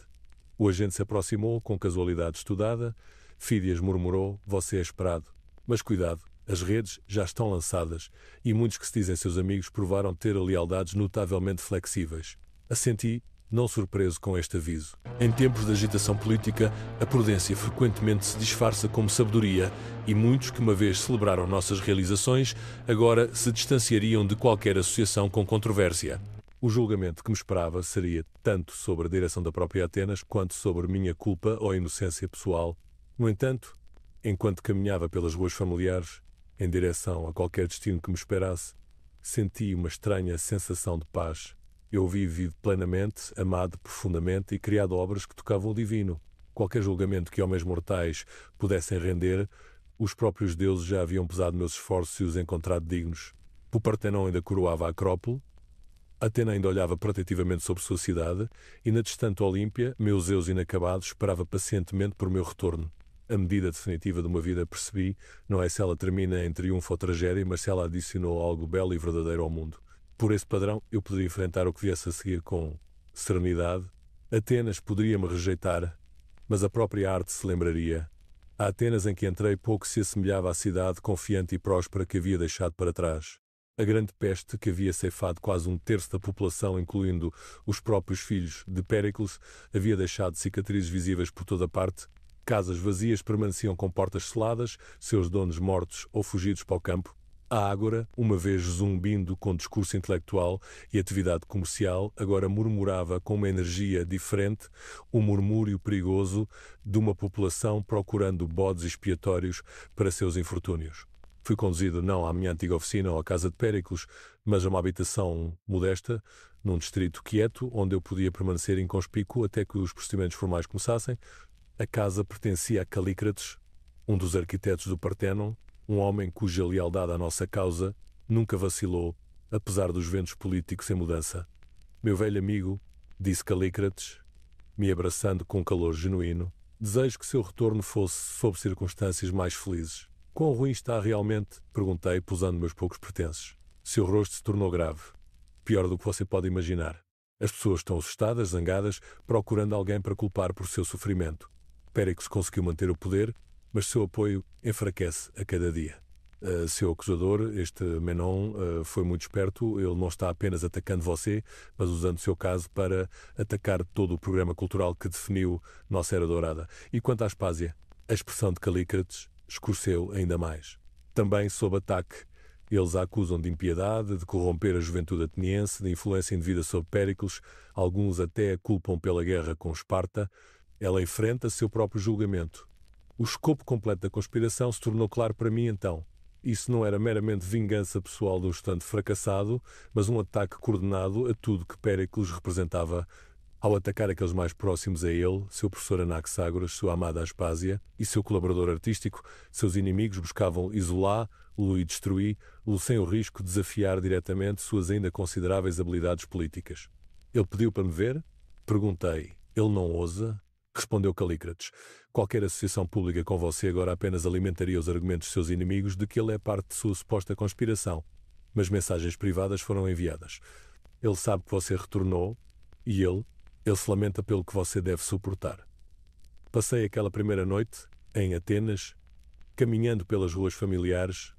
O agente se aproximou com casualidade estudada. Fídias murmurou, você é esperado. Mas cuidado, as redes já estão lançadas e muitos que se dizem seus amigos provaram ter lealdades notavelmente flexíveis. Assenti, não surpreso com este aviso. Em tempos de agitação política, a prudência frequentemente se disfarça como sabedoria e muitos que uma vez celebraram nossas realizações agora se distanciariam de qualquer associação com controvérsia. O julgamento que me esperava seria tanto sobre a direção da própria Atenas quanto sobre minha culpa ou inocência pessoal. No entanto, Enquanto caminhava pelas ruas familiares, em direção a qualquer destino que me esperasse, senti uma estranha sensação de paz. Eu vi vivido plenamente, amado profundamente e criado obras que tocavam o divino. Qualquer julgamento que homens mortais pudessem render, os próprios deuses já haviam pesado meus esforços e os encontrado dignos. O Partenon ainda coroava a Acrópole, Atena ainda olhava protetivamente sobre sua cidade, e na distante Olímpia, meu Zeus inacabado esperava pacientemente por meu retorno. A medida definitiva de uma vida, percebi, não é se ela termina em triunfo ou tragédia, mas se ela adicionou algo belo e verdadeiro ao mundo. Por esse padrão, eu poderia enfrentar o que viesse a seguir com serenidade. Atenas poderia-me rejeitar, mas a própria arte se lembraria. A Atenas em que entrei pouco se assemelhava à cidade confiante e próspera que havia deixado para trás. A grande peste que havia ceifado quase um terço da população, incluindo os próprios filhos de Péricles, havia deixado cicatrizes visíveis por toda parte. Casas vazias permaneciam com portas seladas, seus donos mortos ou fugidos para o campo. A ágora, uma vez zumbindo com discurso intelectual e atividade comercial, agora murmurava com uma energia diferente, um murmúrio perigoso de uma população procurando bodes expiatórios para seus infortúnios. Fui conduzido não à minha antiga oficina ou à casa de Péricles, mas a uma habitação modesta, num distrito quieto, onde eu podia permanecer inconspícuo até que os procedimentos formais começassem. A casa pertencia a Calícrates, um dos arquitetos do Partenon, um homem cuja lealdade à nossa causa nunca vacilou, apesar dos ventos políticos em mudança. Meu velho amigo, disse Calícrates, me abraçando com calor genuíno, desejo que seu retorno fosse sob circunstâncias mais felizes. Quão ruim está realmente? Perguntei, posando meus poucos pertences. Seu rosto se tornou grave. Pior do que você pode imaginar. As pessoas estão assustadas, zangadas, procurando alguém para culpar por seu sofrimento. Péricles conseguiu manter o poder, mas seu apoio enfraquece a cada dia. Seu acusador, este Menon, foi muito esperto. Ele não está apenas atacando você, mas usando seu caso para atacar todo o programa cultural que definiu nossa Era Dourada. E quanto à Aspásia, a expressão de Calícrates escureceu ainda mais. Também sob ataque. Eles a acusam de impiedade, de corromper a juventude ateniense, de influência indevida sobre Péricles. Alguns até a culpam pela guerra com Esparta. Ela enfrenta seu próprio julgamento. O escopo completo da conspiração se tornou claro para mim então. Isso não era meramente vingança pessoal de um estudante fracassado, mas um ataque coordenado a tudo que Péricles representava. Ao atacar aqueles mais próximos a ele, seu professor Anaxágoras, sua amada Aspásia e seu colaborador artístico, seus inimigos buscavam isolá-lo e destruí-lo sem o risco de desafiar diretamente suas ainda consideráveis habilidades políticas. Ele pediu para me ver? Perguntei. Ele não ousa? Respondeu Calícrates. Qualquer associação pública com você agora apenas alimentaria os argumentos de seus inimigos de que ele é parte de sua suposta conspiração. Mas mensagens privadas foram enviadas. Ele sabe que você retornou e ele se lamenta pelo que você deve suportar. Passei aquela primeira noite, em Atenas, caminhando pelas ruas familiares,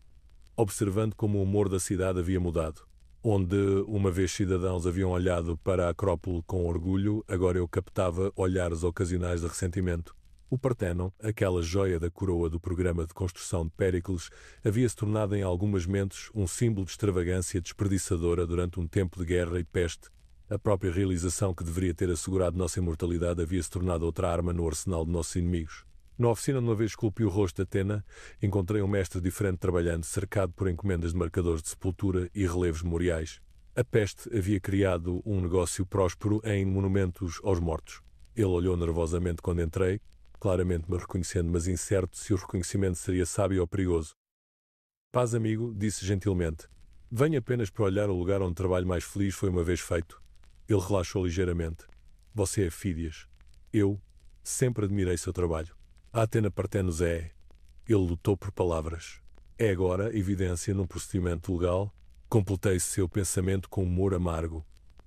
observando como o humor da cidade havia mudado. Onde, uma vez cidadãos haviam olhado para a Acrópole com orgulho, agora eu captava olhares ocasionais de ressentimento. O Partenon, aquela joia da coroa do programa de construção de Péricles, havia-se tornado em algumas mentes um símbolo de extravagância desperdiçadora durante um tempo de guerra e peste. A própria realização que deveria ter assegurado nossa imortalidade havia-se tornado outra arma no arsenal de nossos inimigos. Na oficina onde uma vez esculpi o rosto de Atena, encontrei um mestre diferente trabalhando, cercado por encomendas de marcadores de sepultura e relevos memoriais. A peste havia criado um negócio próspero em monumentos aos mortos. Ele olhou nervosamente quando entrei, claramente me reconhecendo, mas incerto se o reconhecimento seria sábio ou perigoso. Paz, amigo, disse gentilmente. Venho apenas para olhar o lugar onde o trabalho mais feliz foi uma vez feito. Ele relaxou ligeiramente. Você é Fídias. Eu sempre admirei seu trabalho. A Atena Partenos é. Ele lutou por palavras. É agora evidência num procedimento legal. Completei seu pensamento com humor amargo.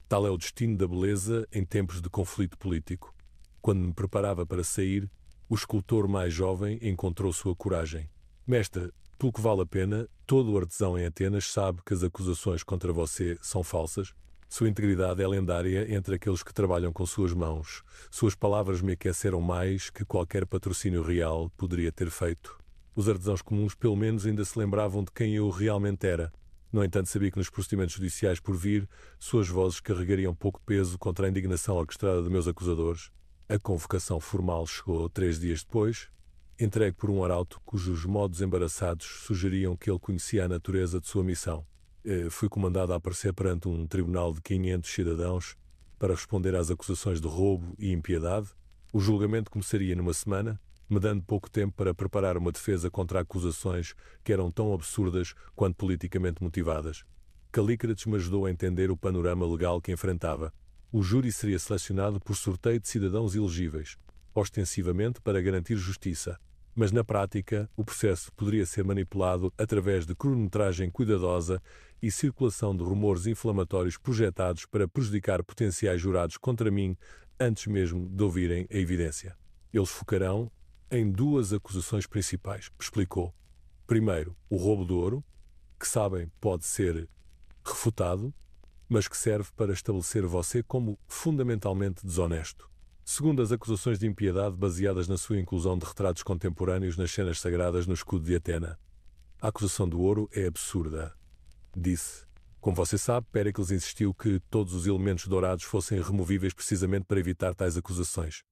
Tal é o destino da beleza em tempos de conflito político. Quando me preparava para sair, o escultor mais jovem encontrou sua coragem. Mestre, pelo que vale a pena, todo o artesão em Atenas sabe que as acusações contra você são falsas. Sua integridade é lendária entre aqueles que trabalham com suas mãos. Suas palavras me aqueceram mais que qualquer patrocínio real poderia ter feito. Os artesãos comuns pelo menos ainda se lembravam de quem eu realmente era. No entanto, sabia que nos procedimentos judiciais por vir, suas vozes carregariam pouco peso contra a indignação orquestrada de meus acusadores. A convocação formal chegou 3 dias depois. entregue por um arauto cujos modos embaraçados sugeriam que ele conhecia a natureza de sua missão. Fui comandado a aparecer perante um tribunal de 500 cidadãos para responder às acusações de roubo e impiedade. O julgamento começaria numa semana, me dando pouco tempo para preparar uma defesa contra acusações que eram tão absurdas quanto politicamente motivadas. Calícrates me ajudou a entender o panorama legal que enfrentava. O júri seria selecionado por sorteio de cidadãos elegíveis, ostensivamente para garantir justiça, mas na prática o processo poderia ser manipulado através de cronometragem cuidadosa e circulação de rumores inflamatórios projetados para prejudicar potenciais jurados contra mim antes mesmo de ouvirem a evidência. Eles focarão em duas acusações principais, explicou. Primeiro, o roubo de ouro, que sabem pode ser refutado, mas que serve para estabelecer você como fundamentalmente desonesto. Segundo, as acusações de impiedade baseadas na sua inclusão de retratos contemporâneos nas cenas sagradas no escudo de Atena. A acusação do ouro é absurda, disse. Como você sabe, Péricles insistiu que todos os elementos dourados fossem removíveis precisamente para evitar tais acusações.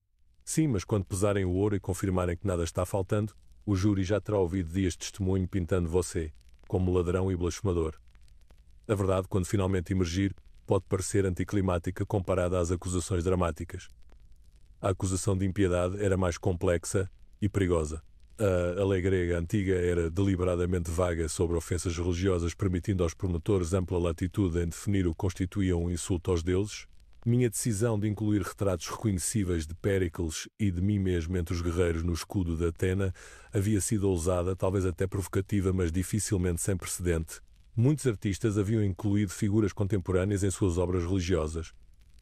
Sim, mas quando pesarem o ouro e confirmarem que nada está faltando, o júri já terá ouvido dias de testemunho pintando você como ladrão e blasfemador. A verdade, quando finalmente emergir, pode parecer anticlimática comparada às acusações dramáticas. A acusação de impiedade era mais complexa e perigosa. A lei grega antiga era deliberadamente vaga sobre ofensas religiosas, permitindo aos promotores ampla latitude em definir o que constituía um insulto aos deuses. Minha decisão de incluir retratos reconhecíveis de Péricles e de mim mesmo entre os guerreiros no escudo de Atena havia sido ousada, talvez até provocativa, mas dificilmente sem precedente. Muitos artistas haviam incluído figuras contemporâneas em suas obras religiosas.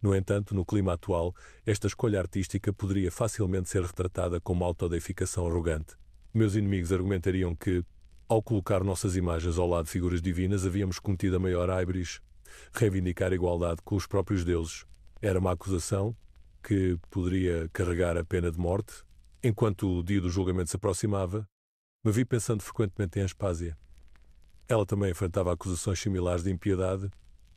No entanto, no clima atual, esta escolha artística poderia facilmente ser retratada como autodeificação arrogante. Meus inimigos argumentariam que, ao colocar nossas imagens ao lado de figuras divinas, havíamos cometido a maior aibris, reivindicar a igualdade com os próprios deuses. Era uma acusação que poderia carregar a pena de morte. Enquanto o dia do julgamento se aproximava, me vi pensando frequentemente em Aspásia. Ela também enfrentava acusações similares de impiedade,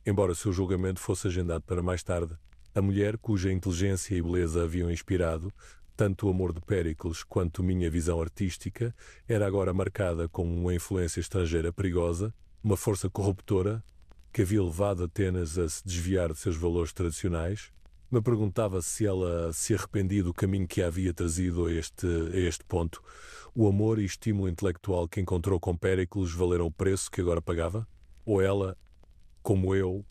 embora seu julgamento fosse agendado para mais tarde. A mulher, cuja inteligência e beleza haviam inspirado tanto o amor de Péricles quanto minha visão artística, era agora marcada como uma influência estrangeira perigosa, uma força corruptora que havia levado Atenas a se desviar de seus valores tradicionais. Me perguntava se ela se arrependia do caminho que a havia trazido a este ponto. O amor e estímulo intelectual que encontrou com Péricles valeram o preço que agora pagava? Ou ela, como eu,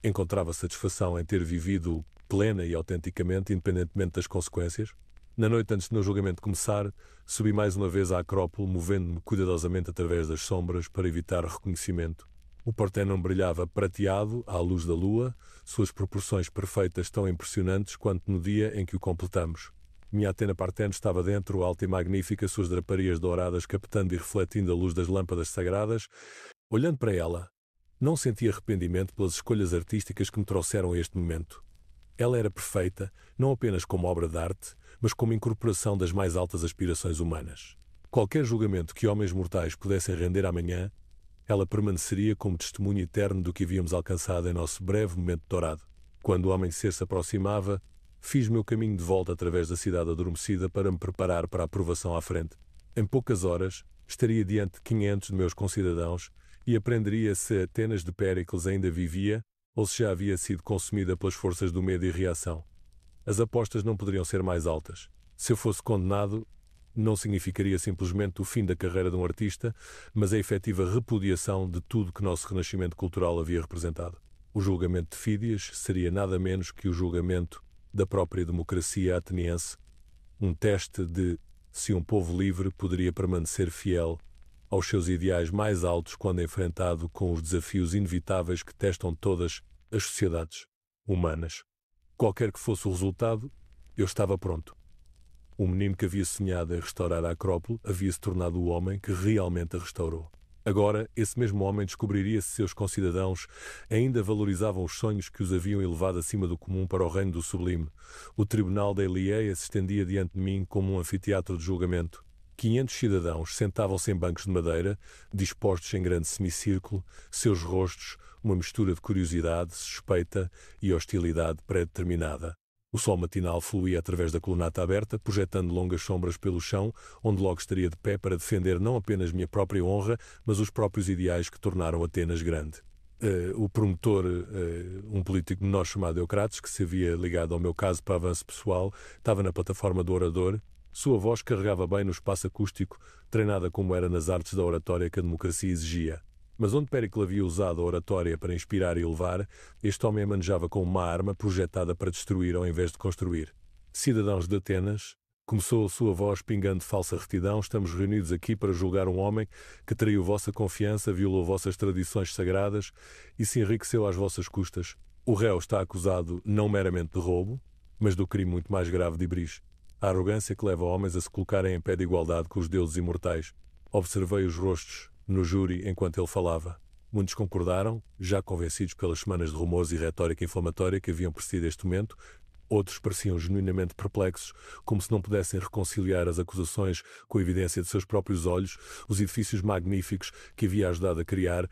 encontrava satisfação em ter vivido plena e autenticamente, independentemente das consequências? Na noite antes do meu julgamento começar, subi mais uma vez à Acrópole, movendo-me cuidadosamente através das sombras para evitar reconhecimento. O Partenon brilhava prateado à luz da lua, suas proporções perfeitas tão impressionantes quanto no dia em que o completamos. Minha Atena Parteno estava dentro, alta e magnífica, suas draparias douradas captando e refletindo a luz das lâmpadas sagradas. Olhando para ela, não senti arrependimento pelas escolhas artísticas que me trouxeram a este momento. Ela era perfeita, não apenas como obra de arte, mas como incorporação das mais altas aspirações humanas. Qualquer julgamento que homens mortais pudessem render amanhã, ela permaneceria como testemunho eterno do que havíamos alcançado em nosso breve momento dourado. Quando o amanhecer se aproximava, fiz meu caminho de volta através da cidade adormecida para me preparar para a provação à frente. Em poucas horas, estaria diante de 500 de meus concidadãos e aprenderia se Atenas de Péricles ainda vivia ou se já havia sido consumida pelas forças do medo e reação. As apostas não poderiam ser mais altas. Se eu fosse condenado, não significaria simplesmente o fim da carreira de um artista, mas a efetiva repudiação de tudo que nosso renascimento cultural havia representado. O julgamento de Fídias seria nada menos que o julgamento da própria democracia ateniense, um teste de se um povo livre poderia permanecer fiel aos seus ideais mais altos quando enfrentado com os desafios inevitáveis que testam todas as sociedades humanas. Qualquer que fosse o resultado, eu estava pronto. O menino que havia sonhado em restaurar a Acrópole havia se tornado o homem que realmente a restaurou. Agora, esse mesmo homem descobriria se seus concidadãos ainda valorizavam os sonhos que os haviam elevado acima do comum para o reino do sublime. O tribunal da Elieia se estendia diante de mim como um anfiteatro de julgamento. 500 cidadãos sentavam-se em bancos de madeira, dispostos em grande semicírculo, seus rostos uma mistura de curiosidade, suspeita e hostilidade pré-determinada. O sol matinal fluía através da colunata aberta, projetando longas sombras pelo chão, onde logo estaria de pé para defender não apenas minha própria honra, mas os próprios ideais que tornaram Atenas grande. O promotor, um político menor chamado Eucrates, que se havia ligado ao meu caso para avanço pessoal, estava na plataforma do orador. Sua voz carregava bem no espaço acústico, treinada como era nas artes da oratória que a democracia exigia. Mas onde Péricles havia usado a oratória para inspirar e elevar, este homem a manejava com uma arma projetada para destruir ao invés de construir. Cidadãos de Atenas, começou a sua voz pingando de falsa retidão, estamos reunidos aqui para julgar um homem que traiu vossa confiança, violou vossas tradições sagradas e se enriqueceu às vossas custas. O réu está acusado não meramente de roubo, mas do crime muito mais grave de Ibris. A arrogância que leva homens a se colocarem em pé de igualdade com os deuses imortais. Observei os rostos no júri enquanto ele falava. Muitos concordaram, já convencidos pelas semanas de rumores e retórica inflamatória que haviam precedido este momento. Outros pareciam genuinamente perplexos, como se não pudessem reconciliar as acusações com a evidência de seus próprios olhos, os edifícios magníficos que havia ajudado a criar,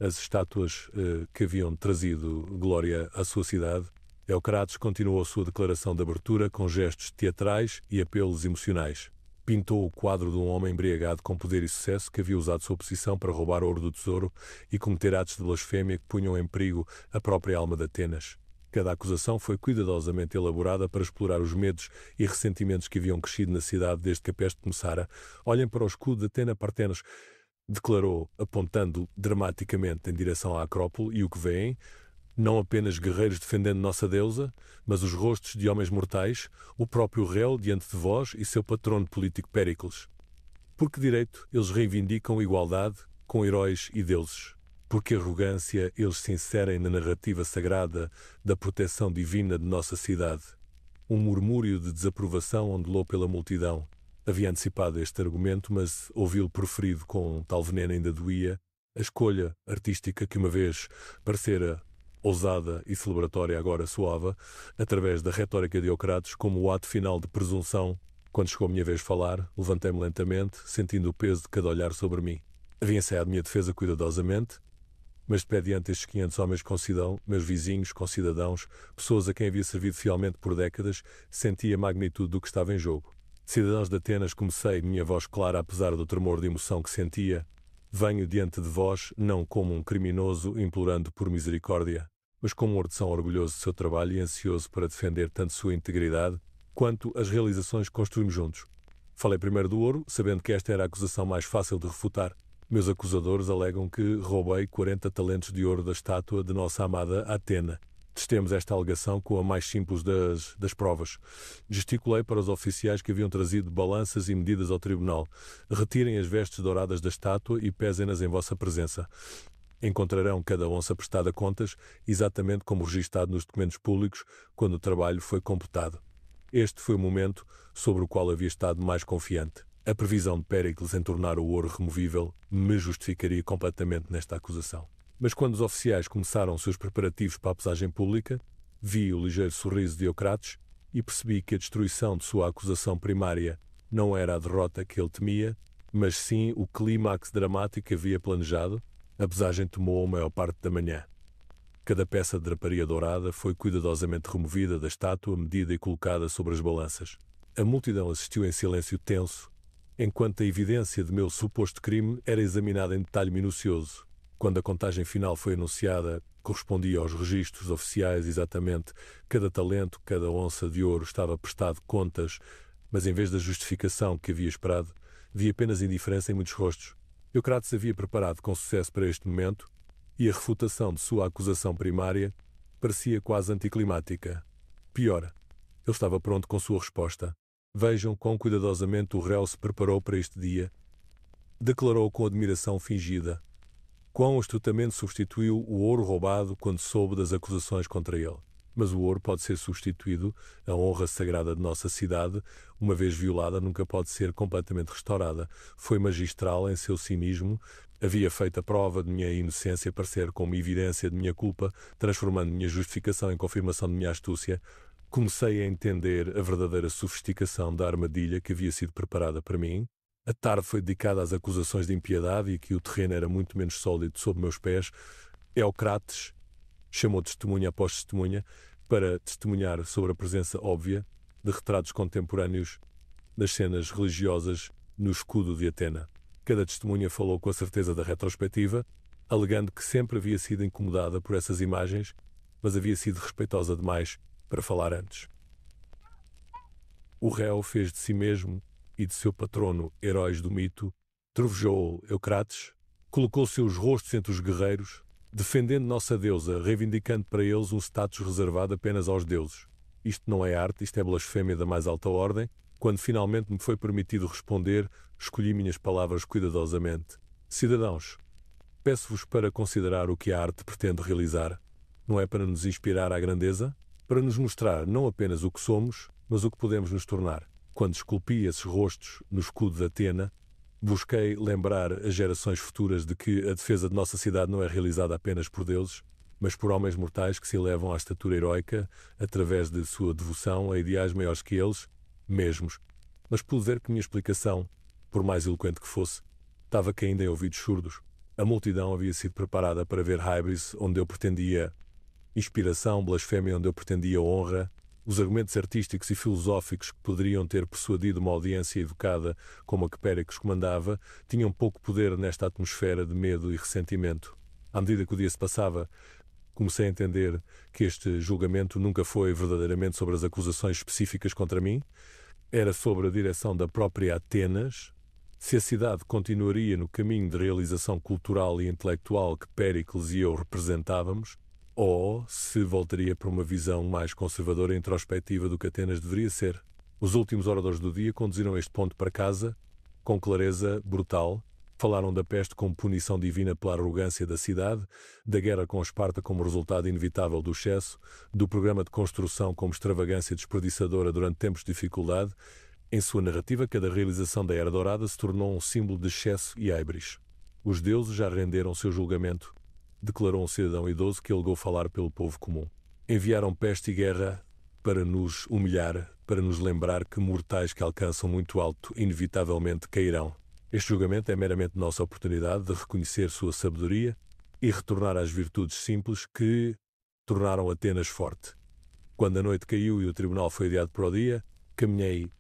as estátuas que haviam trazido glória à sua cidade. Eucrates continuou a sua declaração de abertura com gestos teatrais e apelos emocionais. Pintou o quadro de um homem embriagado com poder e sucesso que havia usado sua posição para roubar ouro do tesouro e cometer atos de blasfémia que punham em perigo a própria alma de Atenas. Cada acusação foi cuidadosamente elaborada para explorar os medos e ressentimentos que haviam crescido na cidade desde que a peste começara. Olhem para o escudo de Atena Partenos, declarou, apontando dramaticamente em direção à Acrópole, e o que veem, não apenas guerreiros defendendo nossa deusa, mas os rostos de homens mortais, o próprio réu diante de vós e seu patrono político Péricles. Por que direito eles reivindicam igualdade com heróis e deuses? Por que arrogância eles se inserem na narrativa sagrada da proteção divina de nossa cidade? Um murmúrio de desaprovação ondulou pela multidão. Havia antecipado este argumento, mas ouvi-lo proferido com tal veneno ainda doía. A escolha artística que uma vez parecera ousada e celebratória agora soava, através da retórica de Eucrates, como o ato final de presunção. Quando chegou a minha vez de falar, levantei-me lentamente, sentindo o peso de cada olhar sobre mim. Havia ensaiado minha defesa cuidadosamente, mas de pé diante destes 500 homens com cidadão, meus vizinhos, concidadãos, pessoas a quem havia servido fielmente por décadas, senti a magnitude do que estava em jogo. Cidadãos de Atenas, comecei, minha voz clara apesar do tremor de emoção que sentia. Venho diante de vós não como um criminoso implorando por misericórdia, mas como um artesão orgulhoso de seu trabalho e ansioso para defender tanto sua integridade quanto as realizações que construímos juntos. Falei primeiro do ouro, sabendo que esta era a acusação mais fácil de refutar. Meus acusadores alegam que roubei 40 talentos de ouro da estátua de nossa amada Atena. Testemos esta alegação com a mais simples das provas. Gesticulei para os oficiais que haviam trazido balanças e medidas ao tribunal. Retirem as vestes douradas da estátua e pesem-nas em vossa presença. Encontrarão cada onça prestada contas, exatamente como registado nos documentos públicos, quando o trabalho foi completado. Este foi o momento sobre o qual havia estado mais confiante. A previsão de Péricles em tornar o ouro removível me justificaria completamente nesta acusação. Mas quando os oficiais começaram seus preparativos para a pesagem pública, vi o ligeiro sorriso de Eucrates e percebi que a destruição de sua acusação primária não era a derrota que ele temia, mas sim o clímax dramático que havia planejado. A pesagem tomou a maior parte da manhã. Cada peça de draparia dourada foi cuidadosamente removida da estátua, medida e colocada sobre as balanças. A multidão assistiu em silêncio tenso, enquanto a evidência de meu suposto crime era examinada em detalhe minucioso. Quando a contagem final foi anunciada, correspondia aos registros oficiais exatamente. Cada talento, cada onça de ouro estava prestado contas, mas em vez da justificação que havia esperado, vi apenas indiferença em muitos rostos. Eucrates havia preparado com sucesso para este momento e a refutação de sua acusação primária parecia quase anticlimática. Pior, ele estava pronto com sua resposta. Vejam quão cuidadosamente o réu se preparou para este dia. Declarou com admiração fingida. Quão astutamente substituiu o ouro roubado quando soube das acusações contra ele. Mas o ouro pode ser substituído, a honra sagrada de nossa cidade, uma vez violada, nunca pode ser completamente restaurada. Foi magistral em seu cinismo, havia feito a prova de minha inocência parecer como evidência de minha culpa, transformando minha justificação em confirmação de minha astúcia. Comecei a entender a verdadeira sofisticação da armadilha que havia sido preparada para mim. A tarde foi dedicada às acusações de impiedade e que o terreno era muito menos sólido sob meus pés. Eucrates chamou testemunha após testemunha. para testemunhar sobre a presença óbvia de retratos contemporâneos das cenas religiosas no escudo de Atena. Cada testemunha falou com a certeza da retrospectiva, alegando que sempre havia sido incomodada por essas imagens, mas havia sido respeitosa demais para falar antes. O réu fez de si mesmo e de seu patrono heróis do mito, trovejou Eucrates, colocou seus rostos entre os guerreiros, defendendo nossa deusa, reivindicando para eles um status reservado apenas aos deuses. Isto não é arte, isto é blasfémia da mais alta ordem. Quando finalmente me foi permitido responder, escolhi minhas palavras cuidadosamente. Cidadãos, peço-vos para considerar o que a arte pretende realizar. Não é para nos inspirar à grandeza? Para nos mostrar não apenas o que somos, mas o que podemos nos tornar. Quando esculpi esses rostos no escudo de Atena, busquei lembrar as gerações futuras de que a defesa de nossa cidade não é realizada apenas por deuses, mas por homens mortais que se elevam à estatura heroica através de sua devoção a ideais maiores que eles mesmos. Mas pude ver que minha explicação, por mais eloquente que fosse, estava caindo em ouvidos surdos. A multidão havia sido preparada para ver hybris onde eu pretendia inspiração, blasfémia onde eu pretendia honra. Os argumentos artísticos e filosóficos que poderiam ter persuadido uma audiência educada como a que Péricles comandava tinham pouco poder nesta atmosfera de medo e ressentimento. À medida que o dia se passava, comecei a entender que este julgamento nunca foi verdadeiramente sobre as acusações específicas contra mim, era sobre a direção da própria Atenas, se a cidade continuaria no caminho de realização cultural e intelectual que Péricles e eu representávamos, ou se voltaria para uma visão mais conservadora e introspectiva do que Atenas deveria ser. Os últimos oradores do dia conduziram este ponto para casa, com clareza brutal. Falaram da peste como punição divina pela arrogância da cidade, da guerra com Esparta como resultado inevitável do excesso, do programa de construção como extravagância desperdiçadora durante tempos de dificuldade. Em sua narrativa, cada realização da Era Dourada se tornou um símbolo de excesso e híbris. Os deuses já renderam seu julgamento, declarou um cidadão idoso que alegou falar pelo povo comum. Enviaram peste e guerra para nos humilhar, para nos lembrar que mortais que alcançam muito alto inevitavelmente cairão. Este julgamento é meramente nossa oportunidade de reconhecer sua sabedoria e retornar às virtudes simples que tornaram Atenas forte. Quando a noite caiu e o tribunal foi adiado para o dia, caminhei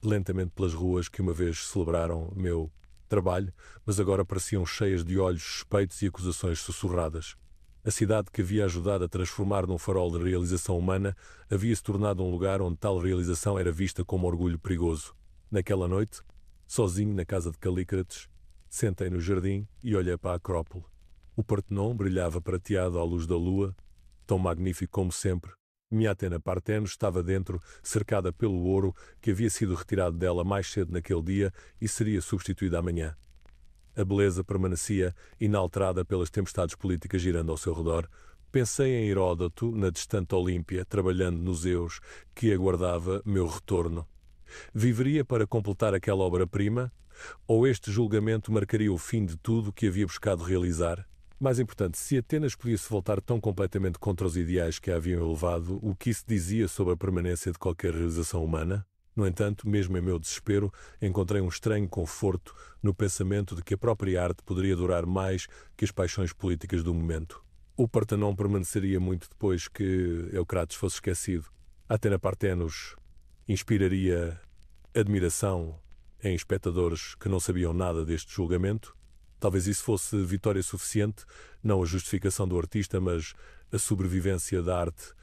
lentamente pelas ruas que uma vez celebraram meu trabalho, mas agora pareciam cheias de olhos suspeitos e acusações sussurradas. A cidade que havia ajudado a transformar num farol de realização humana havia se tornado um lugar onde tal realização era vista como orgulho perigoso. Naquela noite, sozinho na casa de Calícrates, sentei no jardim e olhei para a Acrópole. O Partenon brilhava prateado à luz da lua, tão magnífico como sempre. Minha Atena Partenos estava dentro, cercada pelo ouro que havia sido retirado dela mais cedo naquele dia e seria substituído amanhã. A beleza permanecia inalterada pelas tempestades políticas girando ao seu redor. Pensei em Heródoto, na distante Olímpia, trabalhando nos Eus, que aguardava meu retorno. Viveria para completar aquela obra-prima? Ou este julgamento marcaria o fim de tudo que havia buscado realizar? Mais importante, se Atenas podia-se voltar tão completamente contra os ideais que a haviam elevado, o que isso dizia sobre a permanência de qualquer realização humana? No entanto, mesmo em meu desespero, encontrei um estranho conforto no pensamento de que a própria arte poderia durar mais que as paixões políticas do momento. O Partenon permaneceria muito depois que Eucrates fosse esquecido. Atena Partenos inspiraria admiração em espectadores que não sabiam nada deste julgamento. Talvez isso fosse vitória suficiente, não a justificação do artista, mas a sobrevivência da arte.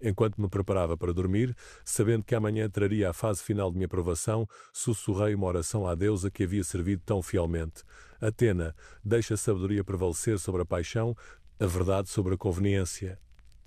Enquanto me preparava para dormir, sabendo que amanhã traria a fase final de minha provação, sussurrei uma oração à deusa que havia servido tão fielmente. Atena, deixa a sabedoria prevalecer sobre a paixão, a verdade sobre a conveniência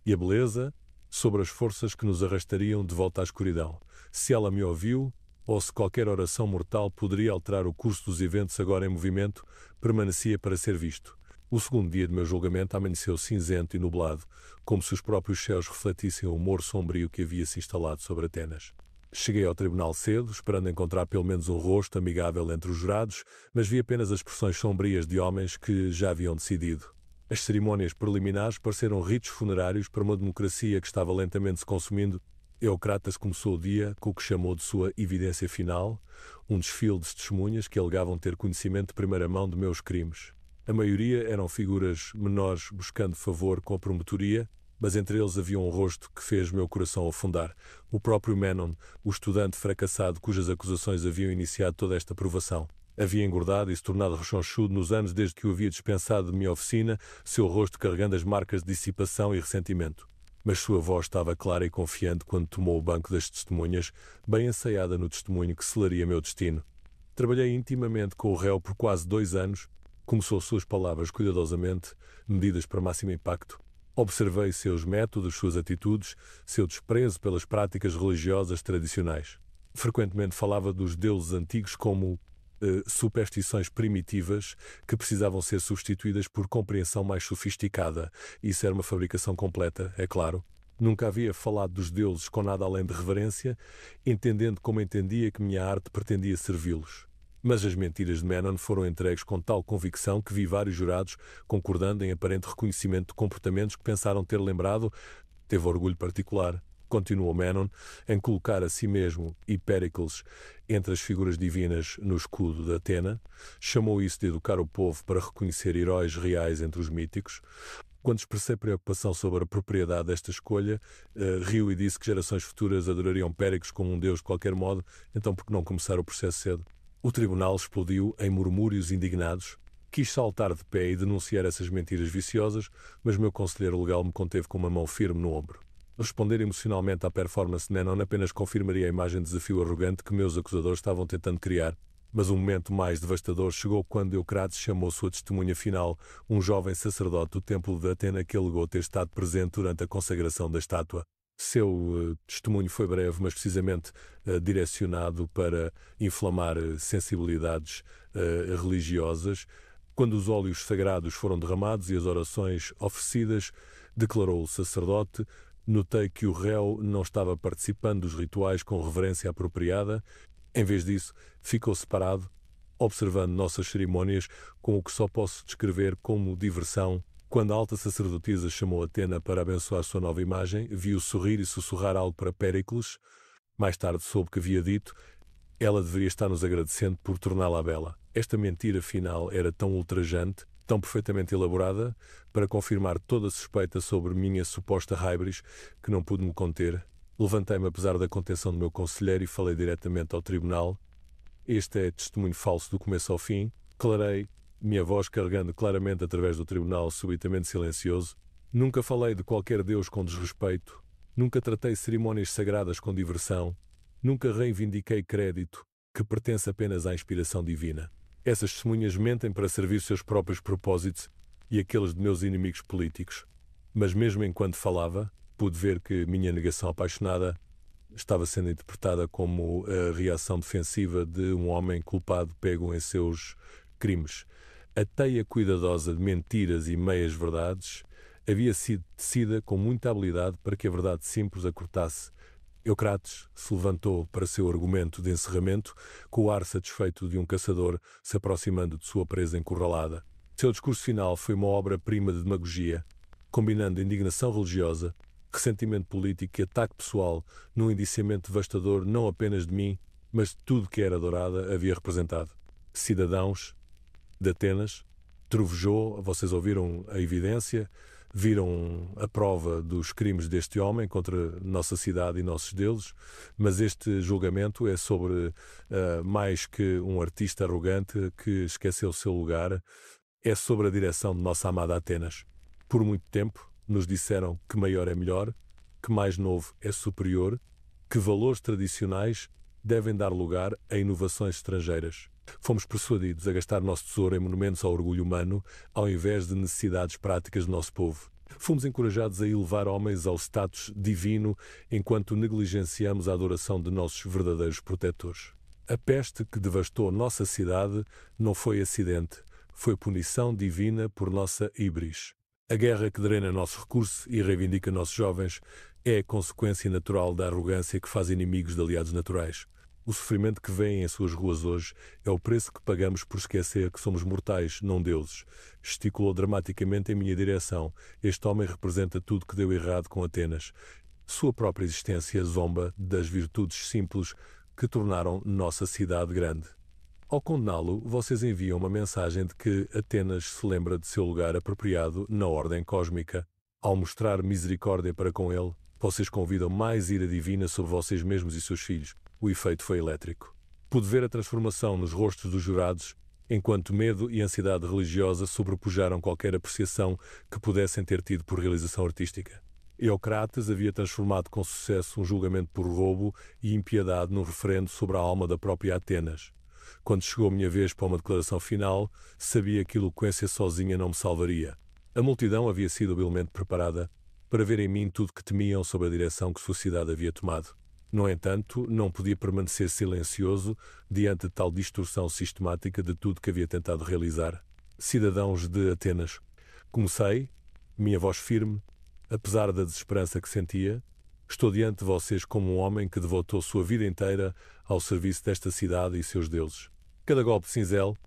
e a beleza sobre as forças que nos arrastariam de volta à escuridão. Se ela me ouviu, ou se qualquer oração mortal poderia alterar o curso dos eventos agora em movimento, permanecia para ser visto. O segundo dia de meu julgamento amanheceu cinzento e nublado, como se os próprios céus refletissem o humor sombrio que havia se instalado sobre Atenas. Cheguei ao tribunal cedo, esperando encontrar pelo menos um rosto amigável entre os jurados, mas vi apenas as expressões sombrias de homens que já haviam decidido. As cerimônias preliminares pareceram ritos funerários para uma democracia que estava lentamente se consumindo. Eucrates começou o dia com o que chamou de sua evidência final, um desfile de testemunhas que alegavam ter conhecimento de primeira mão de meus crimes. A maioria eram figuras menores buscando favor com a promotoria, mas entre eles havia um rosto que fez meu coração afundar. O próprio Menon, o estudante fracassado cujas acusações haviam iniciado toda esta provação. Havia engordado e se tornado rechonchudo nos anos desde que o havia dispensado de minha oficina, seu rosto carregando as marcas de dissipação e ressentimento. Mas sua voz estava clara e confiante quando tomou o banco das testemunhas, bem ensaiada no testemunho que selaria meu destino. Trabalhei intimamente com o réu por quase 2 anos, começou suas palavras cuidadosamente, medidas para máximo impacto. Observei seus métodos, suas atitudes, seu desprezo pelas práticas religiosas tradicionais. Frequentemente falava dos deuses antigos como superstições primitivas que precisavam ser substituídas por compreensão mais sofisticada. Isso era uma fabricação completa, é claro. Nunca havia falado dos deuses com nada além de reverência, entendendo como entendia que minha arte pretendia servi-los. Mas as mentiras de Menon foram entregues com tal convicção que vi vários jurados concordando em aparente reconhecimento de comportamentos que pensaram ter lembrado. Teve orgulho particular, continuou Menon, em colocar a si mesmo e Péricles entre as figuras divinas no escudo de Atena. Chamou isso de educar o povo para reconhecer heróis reais entre os míticos. Quando expressei preocupação sobre a propriedade desta escolha, riu e disse que gerações futuras adorariam Péricles como um deus de qualquer modo, então por que não começar o processo cedo? O tribunal explodiu em murmúrios indignados. Quis saltar de pé e denunciar essas mentiras viciosas, mas meu conselheiro legal me conteve com uma mão firme no ombro. Responder emocionalmente à performance de Menon apenas confirmaria a imagem de desafio arrogante que meus acusadores estavam tentando criar. Mas um momento mais devastador chegou quando Eucrates chamou sua testemunha final, um jovem sacerdote do templo de Atena que alegou ter estado presente durante a consagração da estátua. Seu testemunho foi breve, mas precisamente direcionado para inflamar sensibilidades religiosas. Quando os óleos sagrados foram derramados e as orações oferecidas, declarou o sacerdote: notei que o réu não estava participando dos rituais com reverência apropriada. Em vez disso, ficou separado, observando nossas cerimônias com o que só posso descrever como diversão. Quando a alta sacerdotisa chamou Atena para abençoar sua nova imagem, viu sorrir e sussurrar algo para Péricles. Mais tarde soube que havia dito: ela deveria estar nos agradecendo por torná-la bela. Esta mentira final era tão ultrajante, tão perfeitamente elaborada, para confirmar toda a suspeita sobre minha suposta hybris, que não pude me conter. Levantei-me apesar da contenção do meu conselheiro e falei diretamente ao tribunal. Este é testemunho falso do começo ao fim. Clarei, minha voz carregando claramente através do tribunal subitamente silencioso. Nunca falei de qualquer deus com desrespeito. Nunca tratei cerimônias sagradas com diversão. Nunca reivindiquei crédito que pertence apenas à inspiração divina. Essas testemunhas mentem para servir seus próprios propósitos e aqueles de meus inimigos políticos. Mas mesmo enquanto falava, pude ver que minha negação apaixonada estava sendo interpretada como a reação defensiva de um homem culpado pego em seus crimes. A teia cuidadosa de mentiras e meias-verdades havia sido tecida com muita habilidade para que a verdade simples a cortasse. Eucrates se levantou para seu argumento de encerramento, com o ar satisfeito de um caçador se aproximando de sua presa encurralada. Seu discurso final foi uma obra-prima de demagogia, combinando indignação religiosa, ressentimento político e ataque pessoal num indiciamento devastador não apenas de mim, mas de tudo que era Dourada havia representado. Cidadãos de Atenas, trovejou, vocês ouviram a evidência, viram a prova dos crimes deste homem contra nossa cidade e nossos deuses, mas este julgamento é sobre mais que um artista arrogante que esqueceu o seu lugar, é sobre a direção de nossa amada Atenas. Por muito tempo nos disseram que maior é melhor, que mais novo é superior, que valores tradicionais devem dar lugar a inovações estrangeiras. Fomos persuadidos a gastar nosso tesouro em monumentos ao orgulho humano, ao invés de necessidades práticas do nosso povo. Fomos encorajados a elevar homens ao status divino, enquanto negligenciamos a adoração de nossos verdadeiros protetores. A peste que devastou nossa cidade não foi acidente, foi punição divina por nossa híbris. A guerra que drena nossos recursos e reivindica nossos jovens é a consequência natural da arrogância que faz inimigos de aliados naturais. O sofrimento que vem em suas ruas hoje é o preço que pagamos por esquecer que somos mortais, não deuses. Gesticulou dramaticamente em minha direção. Este homem representa tudo que deu errado com Atenas. Sua própria existência zomba das virtudes simples que tornaram nossa cidade grande. Ao condená-lo, vocês enviam uma mensagem de que Atenas se lembra de seu lugar apropriado na ordem cósmica. Ao mostrar misericórdia para com ele, vocês convidam mais ira divina sobre vocês mesmos e seus filhos. O efeito foi elétrico. Pude ver a transformação nos rostos dos jurados, enquanto medo e ansiedade religiosa sobrepujaram qualquer apreciação que pudessem ter tido por realização artística. Eocrates havia transformado com sucesso um julgamento por roubo e impiedade num referendo sobre a alma da própria Atenas. Quando chegou a minha vez para uma declaração final, sabia que a eloquência sozinha não me salvaria. A multidão havia sido habilmente preparada para ver em mim tudo que temiam sobre a direção que a sociedade havia tomado. No entanto, não podia permanecer silencioso diante de tal distorção sistemática de tudo que havia tentado realizar. Cidadãos de Atenas, comecei, minha voz firme, apesar da desesperança que sentia, estou diante de vocês como um homem que devotou sua vida inteira ao serviço desta cidade e seus deuses. Cada golpe de cinzel,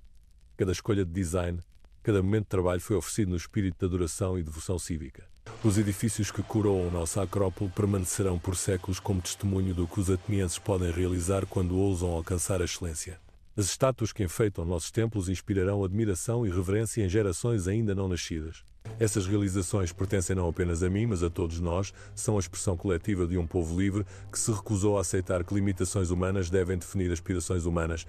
cada escolha de design, cada momento de trabalho foi oferecido no espírito de adoração e devoção cívica. Os edifícios que coroam nossa Acrópole permanecerão por séculos como testemunho do que os atenienses podem realizar quando ousam alcançar a excelência. As estátuas que enfeitam nossos templos inspirarão admiração e reverência em gerações ainda não nascidas. Essas realizações pertencem não apenas a mim, mas a todos nós, são a expressão coletiva de um povo livre que se recusou a aceitar que limitações humanas devem definir aspirações humanas.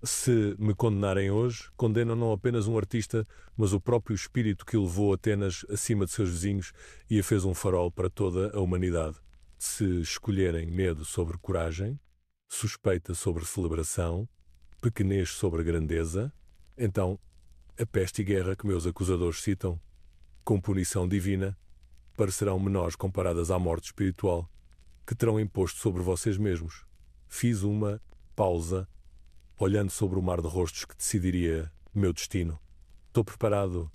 Se me condenarem hoje, condenam não apenas um artista, mas o próprio espírito que levou Atenas acima de seus vizinhos e a fez um farol para toda a humanidade. Se escolherem medo sobre coragem, suspeita sobre celebração, pequenez sobre grandeza, então a peste e guerra que meus acusadores citam, com punição divina, parecerão menores comparadas à morte espiritual que terão imposto sobre vocês mesmos. Fiz uma pausa, olhando sobre o mar de rostos que decidiria meu destino. Estou preparado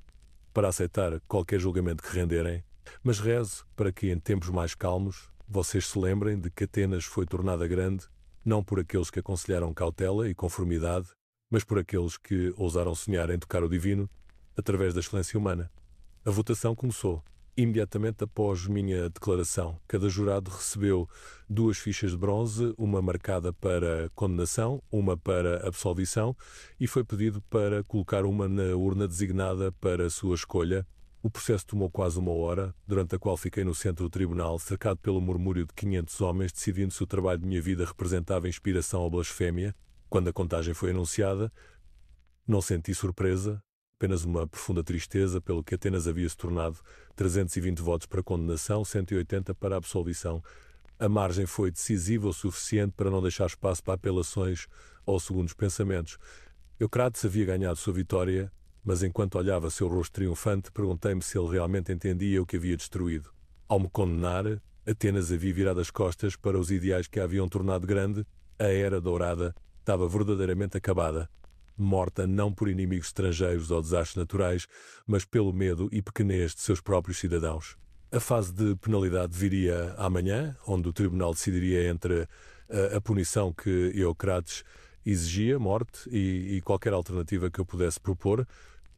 para aceitar qualquer julgamento que renderem, mas rezo para que, em tempos mais calmos, vocês se lembrem de que Atenas foi tornada grande, não por aqueles que aconselharam cautela e conformidade, mas por aqueles que ousaram sonhar em tocar o divino através da excelência humana. A votação começou. Imediatamente após minha declaração, cada jurado recebeu 2 fichas de bronze, uma marcada para condenação, uma para absolvição, e foi pedido para colocar uma na urna designada para a sua escolha. O processo tomou quase 1 hora, durante a qual fiquei no centro do tribunal, cercado pelo murmúrio de 500 homens, decidindo se o trabalho de minha vida representava inspiração ou blasfémia. Quando a contagem foi anunciada, não senti surpresa, apenas uma profunda tristeza pelo que Atenas havia se tornado. 320 votos para condenação, 180 para absolvição. A margem foi decisiva o suficiente para não deixar espaço para apelações ou segundos pensamentos. Eocrates havia ganhado sua vitória, mas enquanto olhava seu rosto triunfante, perguntei-me se ele realmente entendia o que havia destruído. Ao me condenar, Atenas havia virado as costas para os ideais que a haviam tornado grande. A era dourada estava verdadeiramente acabada. Morta não por inimigos estrangeiros ou desastres naturais, mas pelo medo e pequenez de seus próprios cidadãos. A fase de penalidade viria amanhã, onde o tribunal decidiria entre a punição que Eocrates exigia, morte, e qualquer alternativa que eu pudesse propor,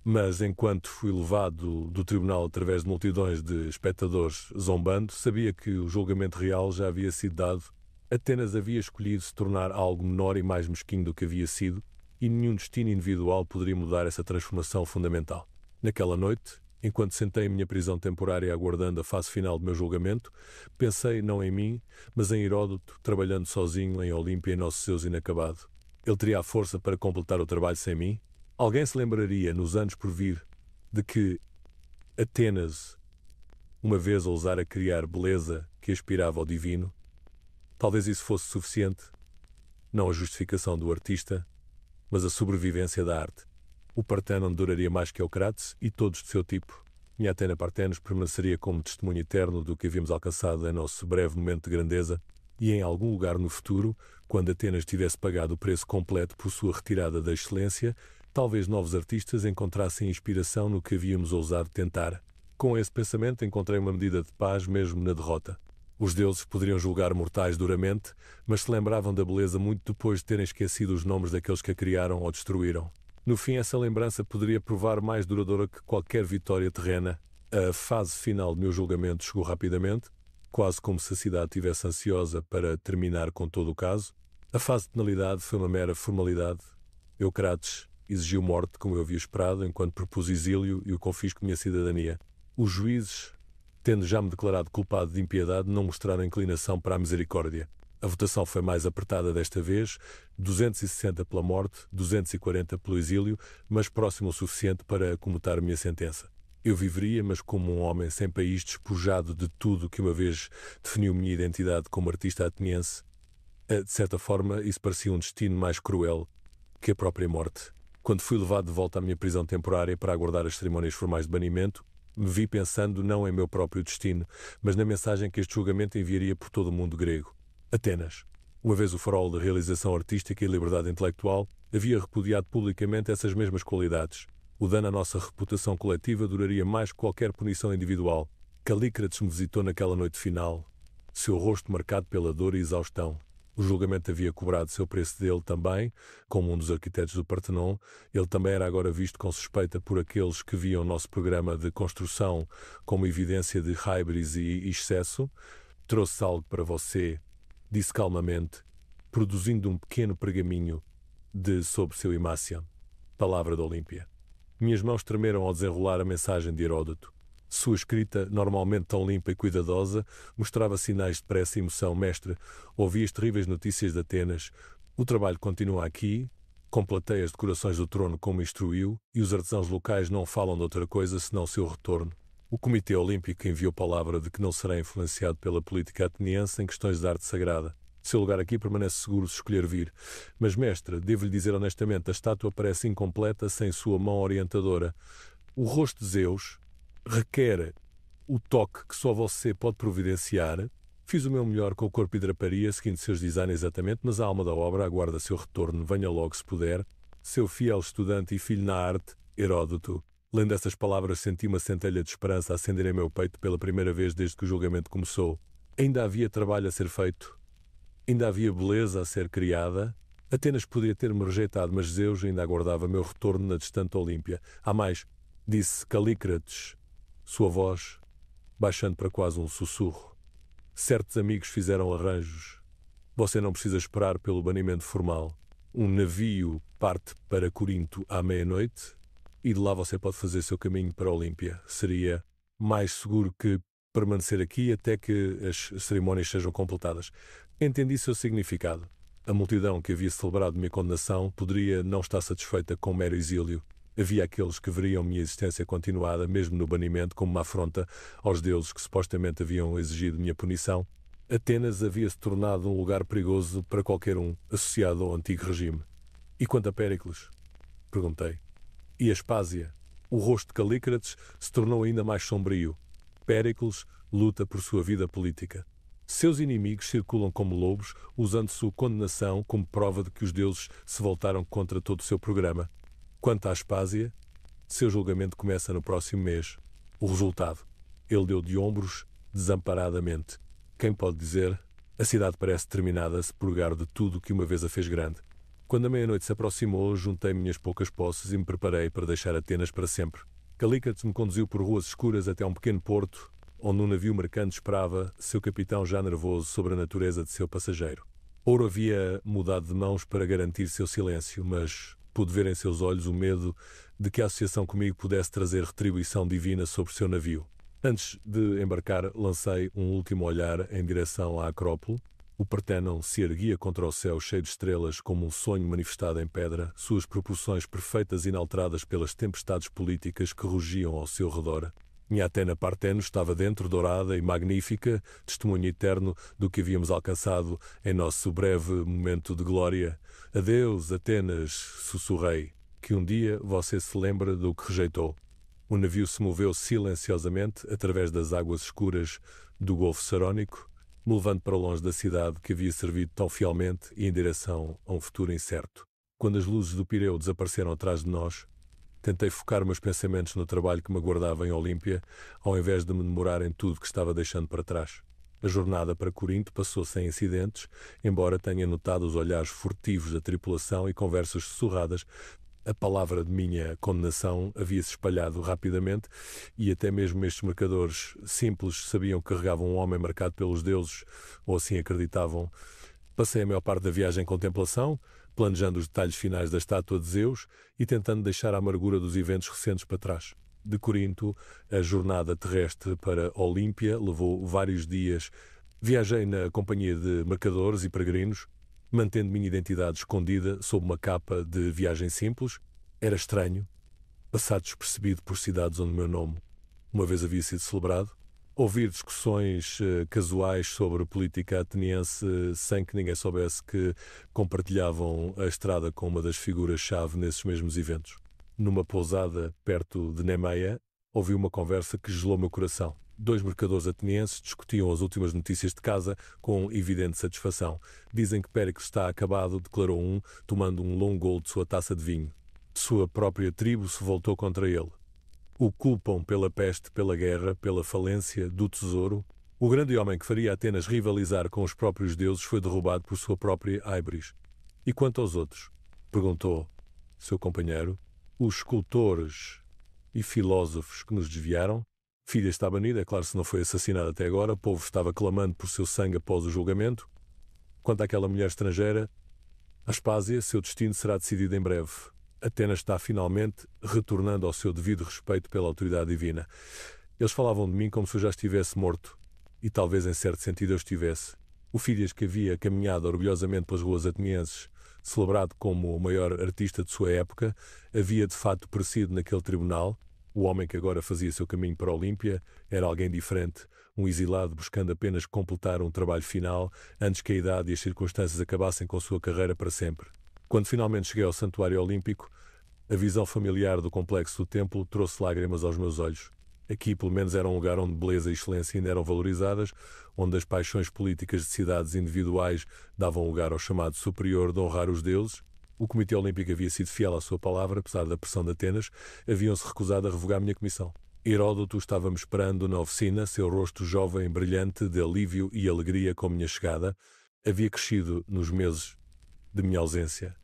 mas enquanto fui levado do tribunal através de multidões de espectadores zombando, sabia que o julgamento real já havia sido dado. Atenas havia escolhido se tornar algo menor e mais mesquinho do que havia sido, e nenhum destino individual poderia mudar essa transformação fundamental. Naquela noite, enquanto sentei em minha prisão temporária aguardando a fase final do meu julgamento, pensei não em mim, mas em Heródoto, trabalhando sozinho em Olímpia em nosso Zeus inacabado. Ele teria a força para completar o trabalho sem mim? Alguém se lembraria, nos anos por vir, de que Atenas uma vez ousara criar beleza que aspirava ao divino? Talvez isso fosse suficiente, não a justificação do artista, mas a sobrevivência da arte. O Partenon duraria mais que Eocrates e todos de seu tipo. Minha Atena Partenos permaneceria como testemunho eterno do que havíamos alcançado em nosso breve momento de grandeza, e em algum lugar no futuro, quando Atenas tivesse pagado o preço completo por sua retirada da excelência, talvez novos artistas encontrassem inspiração no que havíamos ousado tentar. Com esse pensamento encontrei uma medida de paz mesmo na derrota. Os deuses poderiam julgar mortais duramente, mas se lembravam da beleza muito depois de terem esquecido os nomes daqueles que a criaram ou destruíram. No fim, essa lembrança poderia provar mais duradoura que qualquer vitória terrena. A fase final do meu julgamento chegou rapidamente, quase como se a cidade estivesse ansiosa para terminar com todo o caso. A fase de penalidade foi uma mera formalidade. Eocrates exigiu morte, como eu havia esperado, enquanto propus exílio e o confisco de minha cidadania. Os juízes tendo já me declarado culpado de impiedade, não mostraram inclinação para a misericórdia. A votação foi mais apertada desta vez, 260 pela morte, 240 pelo exílio, mas próximo o suficiente para comutar a minha sentença. Eu viveria, mas como um homem sem país, despojado de tudo que uma vez definiu minha identidade como artista ateniense. De certa forma, isso parecia um destino mais cruel que a própria morte. Quando fui levado de volta à minha prisão temporária para aguardar as cerimônias formais de banimento, me vi pensando não em meu próprio destino, mas na mensagem que este julgamento enviaria por todo o mundo grego. Atenas, uma vez o farol da realização artística e liberdade intelectual, havia repudiado publicamente essas mesmas qualidades. O dano à nossa reputação coletiva duraria mais que qualquer punição individual. Calícrates me visitou naquela noite final, seu rosto marcado pela dor e exaustão. O julgamento havia cobrado seu preço dele também, como um dos arquitetos do Partenon. Ele também era agora visto com suspeita por aqueles que viam o nosso programa de construção como evidência de hybris e excesso. Trouxe algo para você, disse calmamente, produzindo um pequeno pergaminho sob seu imácia. Palavra de Olímpia. Minhas mãos tremeram ao desenrolar a mensagem de Heródoto. Sua escrita, normalmente tão limpa e cuidadosa, mostrava sinais de pressa e emoção. Mestre, ouvi as terríveis notícias de Atenas. O trabalho continua aqui. Completei as decorações do trono como instruiu, e os artesãos locais não falam de outra coisa senão seu retorno. O Comitê Olímpico enviou palavra de que não será influenciado pela política ateniense em questões de arte sagrada. Seu lugar aqui permanece seguro se escolher vir. Mas, mestre, devo-lhe dizer honestamente, a estátua parece incompleta sem sua mão orientadora. O rosto de Zeus requer o toque que só você pode providenciar. Fiz o meu melhor com o corpo e draparia, seguindo seus designs exatamente, mas a alma da obra aguarda seu retorno. Venha logo se puder. Seu fiel estudante e filho na arte, Heródoto. Lendo essas palavras, senti uma centelha de esperança acender em meu peito pela primeira vez desde que o julgamento começou. Ainda havia trabalho a ser feito. Ainda havia beleza a ser criada. Atenas poderia ter-me rejeitado, mas Zeus ainda aguardava meu retorno na distante Olímpia. Há mais, disse Calícrates, sua voz baixando para quase um sussurro. Certos amigos fizeram arranjos. Você não precisa esperar pelo banimento formal. Um navio parte para Corinto à meia-noite e de lá você pode fazer seu caminho para a Olímpia. Seria mais seguro que permanecer aqui até que as cerimônias sejam completadas. Entendi seu significado. A multidão que havia celebrado minha condenação poderia não estar satisfeita com o mero exílio. Havia aqueles que veriam minha existência continuada, mesmo no banimento, como uma afronta aos deuses que supostamente haviam exigido minha punição. Atenas havia-se tornado um lugar perigoso para qualquer um associado ao antigo regime. E quanto a Péricles? Perguntei. E Aspásia? O rosto de Calícrates se tornou ainda mais sombrio. Péricles luta por sua vida política. Seus inimigos circulam como lobos, usando sua condenação como prova de que os deuses se voltaram contra todo o seu programa. Quanto à Aspásia, seu julgamento começa no próximo mês. O resultado? Ele deu de ombros desamparadamente. Quem pode dizer? A cidade parece determinada a se purgar de tudo que uma vez a fez grande. Quando a meia-noite se aproximou, juntei minhas poucas posses e me preparei para deixar Atenas para sempre. Calícrates me conduziu por ruas escuras até um pequeno porto, onde um navio mercante esperava, seu capitão já nervoso sobre a natureza de seu passageiro. Ouro havia mudado de mãos para garantir seu silêncio, mas pude ver em seus olhos o medo de que a associação comigo pudesse trazer retribuição divina sobre seu navio. Antes de embarcar, lancei um último olhar em direção à Acrópole. O Partenon se erguia contra o céu cheio de estrelas como um sonho manifestado em pedra, suas proporções perfeitas inalteradas pelas tempestades políticas que rugiam ao seu redor. Minha Atena Parteno estava dentro, dourada e magnífica, testemunho eterno do que havíamos alcançado em nosso breve momento de glória. Adeus, Atenas, sussurrei, que um dia você se lembra do que rejeitou. O navio se moveu silenciosamente através das águas escuras do Golfo Sarônico, me levando para longe da cidade que havia servido tão fielmente e em direção a um futuro incerto. Quando as luzes do Pireu desapareceram atrás de nós, tentei focar meus pensamentos no trabalho que me aguardava em Olímpia, ao invés de me demorar em tudo que estava deixando para trás. A jornada para Corinto passou sem incidentes, embora tenha notado os olhares furtivos da tripulação e conversas sussurradas. A palavra de minha condenação havia-se espalhado rapidamente e até mesmo estes mercadores simples sabiam que carregavam um homem marcado pelos deuses, ou assim acreditavam. Passei a maior parte da viagem em contemplação, planejando os detalhes finais da estátua de Zeus e tentando deixar a amargura dos eventos recentes para trás. De Corinto, a jornada terrestre para Olímpia levou vários dias. Viajei na companhia de mercadores e peregrinos, mantendo minha identidade escondida sob uma capa de viagem simples. Era estranho passar despercebido por cidades onde o meu nome uma vez havia sido celebrado, ouvir discussões casuais sobre política ateniense sem que ninguém soubesse que compartilhavam a estrada com uma das figuras-chave nesses mesmos eventos. Numa pousada perto de Nemeia, ouvi uma conversa que gelou meu coração. Dois mercadores atenienses discutiam as últimas notícias de casa com evidente satisfação. Dizem que Péricles está acabado, declarou um, tomando um longo golo de sua taça de vinho. Sua própria tribo se voltou contra ele. O culpam pela peste, pela guerra, pela falência do tesouro. O grande homem que faria Atenas rivalizar com os próprios deuses foi derrubado por sua própria aibris. E quanto aos outros? Perguntou seu companheiro. Os escultores e filósofos que nos desviaram? Filha está banida, é claro, se não foi assassinada até agora. O povo estava clamando por seu sangue após o julgamento. Quanto àquela mulher estrangeira, Aspásia, seu destino será decidido em breve. Atenas está finalmente retornando ao seu devido respeito pela autoridade divina. Eles falavam de mim como se eu já estivesse morto. E talvez em certo sentido eu estivesse. O Fídias, que havia caminhado orgulhosamente pelas ruas atenienses, celebrado como o maior artista de sua época, havia de fato perecido naquele tribunal. O homem que agora fazia seu caminho para a Olímpia era alguém diferente, um exilado buscando apenas completar um trabalho final antes que a idade e as circunstâncias acabassem com sua carreira para sempre. Quando finalmente cheguei ao Santuário Olímpico, a visão familiar do complexo do templo trouxe lágrimas aos meus olhos. Aqui, pelo menos, era um lugar onde beleza e excelência ainda eram valorizadas, onde as paixões políticas de cidades individuais davam lugar ao chamado superior de honrar os deuses. O Comitê Olímpico havia sido fiel à sua palavra, apesar da pressão de Atenas, haviam-se recusado a revogar a minha comissão. Heródoto estava-me esperando na oficina, seu rosto jovem, brilhante, de alívio e alegria com minha chegada. Havia crescido nos meses de minha ausência,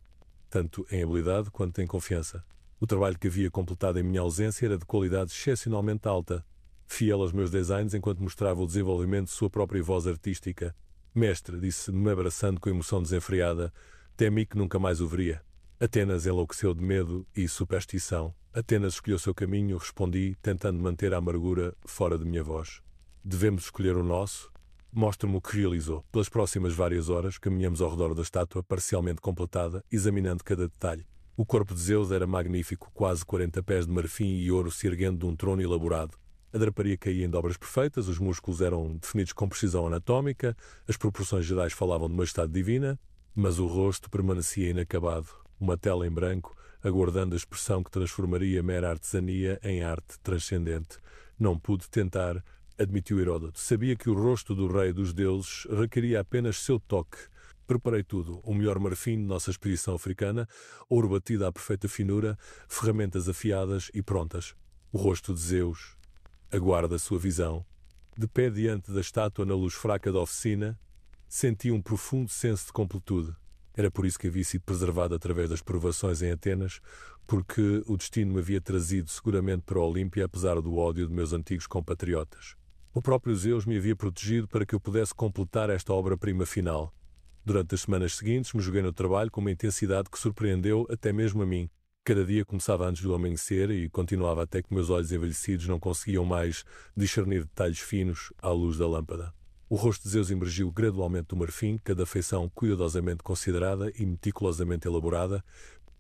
tanto em habilidade quanto em confiança. O trabalho que havia completado em minha ausência era de qualidade excepcionalmente alta, fiel aos meus designs enquanto mostrava o desenvolvimento de sua própria voz artística. Mestre, disse-me abraçando com emoção desenfreada, temi que nunca mais o veria. Atenas enlouqueceu de medo e superstição. Atenas escolheu seu caminho, respondi, tentando manter a amargura fora de minha voz. Devemos escolher o nosso? Mostra-me o que realizou. Pelas próximas várias horas, caminhamos ao redor da estátua, parcialmente completada, examinando cada detalhe. O corpo de Zeus era magnífico, quase 40 pés de marfim e ouro se erguendo de um trono elaborado. A draparia caía em dobras perfeitas, os músculos eram definidos com precisão anatómica, as proporções gerais falavam de majestade divina, mas o rosto permanecia inacabado, uma tela em branco, aguardando a expressão que transformaria mera artesania em arte transcendente. Não pude tentar, admitiu Heródoto. Sabia que o rosto do rei dos deuses requeria apenas seu toque. Preparei tudo, o melhor marfim de nossa expedição africana, ouro batido à perfeita finura, ferramentas afiadas e prontas. O rosto de Zeus aguarda a sua visão. De pé diante da estátua na luz fraca da oficina, senti um profundo senso de completude. Era por isso que havia sido preservado através das provações em Atenas, porque o destino me havia trazido seguramente para a Olímpia, apesar do ódio de meus antigos compatriotas. O próprio Zeus me havia protegido para que eu pudesse completar esta obra-prima final. Durante as semanas seguintes me joguei no trabalho com uma intensidade que surpreendeu até mesmo a mim. Cada dia começava antes do amanhecer e continuava até que meus olhos envelhecidos não conseguiam mais discernir detalhes finos à luz da lâmpada. O rosto de Zeus emergiu gradualmente do marfim, cada feição cuidadosamente considerada e meticulosamente elaborada.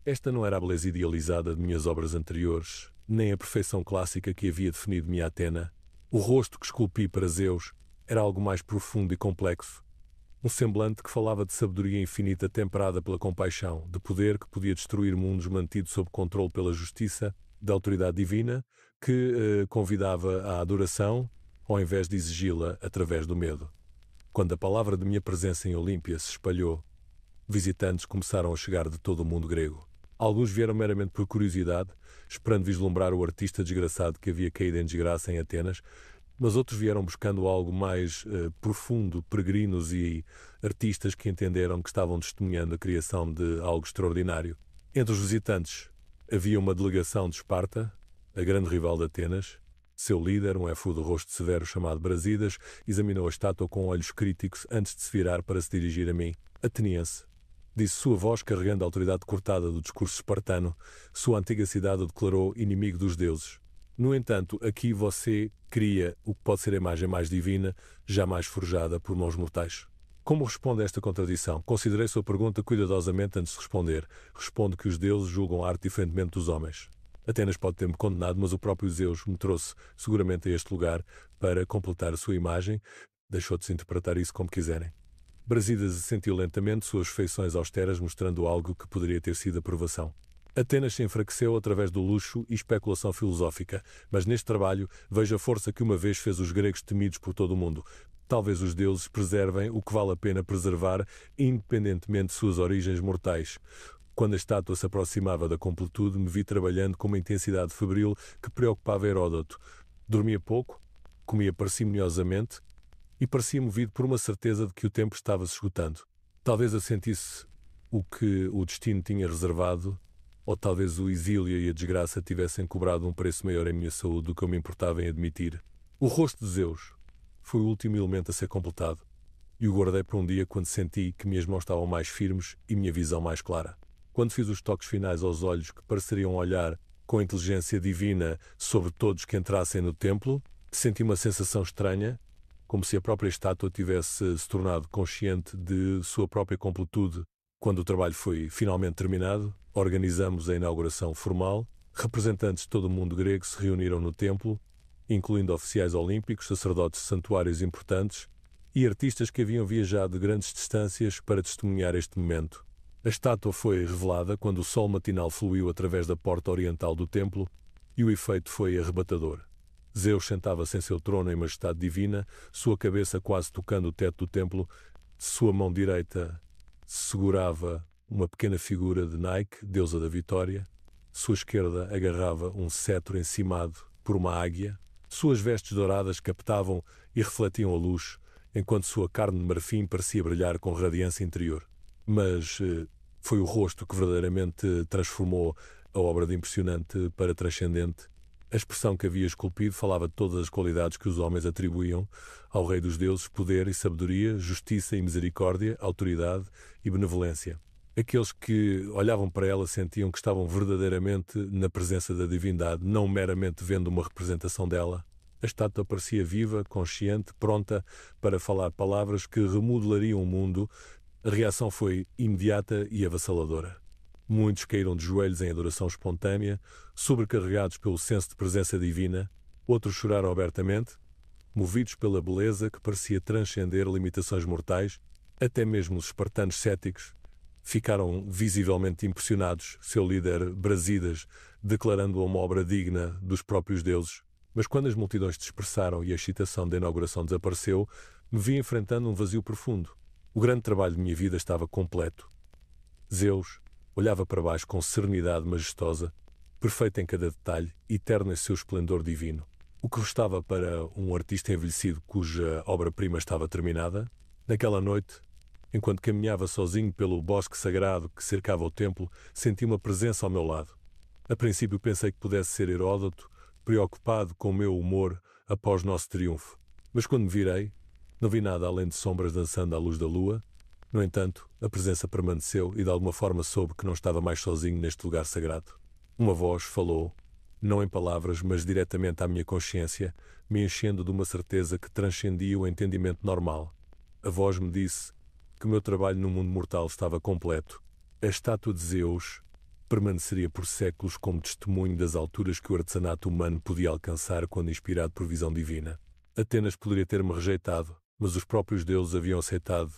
Esta não era a beleza idealizada de minhas obras anteriores, nem a perfeição clássica que havia definido minha Atena. O rosto que esculpi para Zeus era algo mais profundo e complexo. Um semblante que falava de sabedoria infinita temperada pela compaixão, de poder que podia destruir mundos mantido sob controle pela justiça, da autoridade divina, que convidava à adoração, ao invés de exigi-la através do medo. Quando a palavra de minha presença em Olímpia se espalhou, visitantes começaram a chegar de todo o mundo grego. Alguns vieram meramente por curiosidade, esperando vislumbrar o artista desgraçado que havia caído em desgraça em Atenas, mas outros vieram buscando algo mais profundo, peregrinos e artistas que entenderam que estavam testemunhando a criação de algo extraordinário. Entre os visitantes havia uma delegação de Esparta, a grande rival de Atenas. Seu líder, um éfo de rosto severo chamado Brasidas, examinou a estátua com olhos críticos antes de se virar para se dirigir a mim. Ateniense, disse sua voz carregando a autoridade cortada do discurso espartano. Sua antiga cidade o declarou inimigo dos deuses. No entanto, aqui você cria o que pode ser a imagem mais divina, jamais forjada por mãos mortais. Como responde a esta contradição? Considerei sua pergunta cuidadosamente antes de responder. Respondo que os deuses julgam a arte diferentemente dos homens. Atenas pode ter-me condenado, mas o próprio Zeus me trouxe seguramente a este lugar para completar a sua imagem. Deixou de se interpretar isso como quiserem. Brasídas sentiu lentamente suas feições austeras, mostrando algo que poderia ter sido aprovação. Atenas se enfraqueceu através do luxo e especulação filosófica, mas neste trabalho vejo a força que uma vez fez os gregos temidos por todo o mundo. Talvez os deuses preservem o que vale a pena preservar, independentemente de suas origens mortais. Quando a estátua se aproximava da completude, me vi trabalhando com uma intensidade febril que preocupava Heródoto. Dormia pouco, comia parcimoniosamente e parecia movido por uma certeza de que o tempo estava se esgotando. Talvez eu sentisse o que o destino tinha reservado, ou talvez o exílio e a desgraça tivessem cobrado um preço maior em minha saúde do que eu me importava em admitir. O rosto de Zeus foi o último elemento a ser completado, e o guardei para um dia quando senti que minhas mãos estavam mais firmes e minha visão mais clara. Quando fiz os toques finais aos olhos que pareceriam olhar com inteligência divina sobre todos que entrassem no templo, senti uma sensação estranha, como se a própria estátua tivesse se tornado consciente de sua própria completude. Quando o trabalho foi finalmente terminado, organizamos a inauguração formal. Representantes de todo o mundo grego se reuniram no templo, incluindo oficiais olímpicos, sacerdotes de santuários importantes e artistas que haviam viajado de grandes distâncias para testemunhar este momento. A estátua foi revelada quando o sol matinal fluiu através da porta oriental do templo e o efeito foi arrebatador. Zeus sentava-se em seu trono em majestade divina, sua cabeça quase tocando o teto do templo, sua mão direita segurava uma pequena figura de Nike, deusa da vitória, sua esquerda agarrava um cetro encimado por uma águia, suas vestes douradas captavam e refletiam a luz, enquanto sua carne de marfim parecia brilhar com radiância interior. Mas foi o rosto que verdadeiramente transformou a obra de impressionante para transcendente. A expressão que havia esculpido falava de todas as qualidades que os homens atribuíam ao Rei dos Deuses: poder e sabedoria, justiça e misericórdia, autoridade e benevolência. Aqueles que olhavam para ela sentiam que estavam verdadeiramente na presença da divindade, não meramente vendo uma representação dela. A estátua parecia viva, consciente, pronta para falar palavras que remodelariam o mundo. A reação foi imediata e avassaladora. Muitos caíram de joelhos em adoração espontânea, sobrecarregados pelo senso de presença divina. Outros choraram abertamente, movidos pela beleza que parecia transcender limitações mortais. Até mesmo os espartanos céticos ficaram visivelmente impressionados, seu líder Brasídas declarando-a uma obra digna dos próprios deuses. Mas quando as multidões se dispersaram e a excitação da inauguração desapareceu, me vi enfrentando um vazio profundo. O grande trabalho de minha vida estava completo. Zeus olhava para baixo com serenidade majestosa, perfeito em cada detalhe, eterno em seu esplendor divino. O que restava para um artista envelhecido cuja obra-prima estava terminada? Naquela noite, enquanto caminhava sozinho pelo bosque sagrado que cercava o templo, senti uma presença ao meu lado. A princípio pensei que pudesse ser Heródoto, preocupado com o meu humor após nosso triunfo. Mas quando me virei, não vi nada além de sombras dançando à luz da lua. No entanto, a presença permaneceu e de alguma forma soube que não estava mais sozinho neste lugar sagrado. Uma voz falou, não em palavras, mas diretamente à minha consciência, me enchendo de uma certeza que transcendia o entendimento normal. A voz me disse que o meu trabalho no mundo mortal estava completo. A estátua de Zeus permaneceria por séculos como testemunho das alturas que o artesanato humano podia alcançar quando inspirado por visão divina. Atenas poderia ter-me rejeitado, mas os próprios deuses haviam aceitado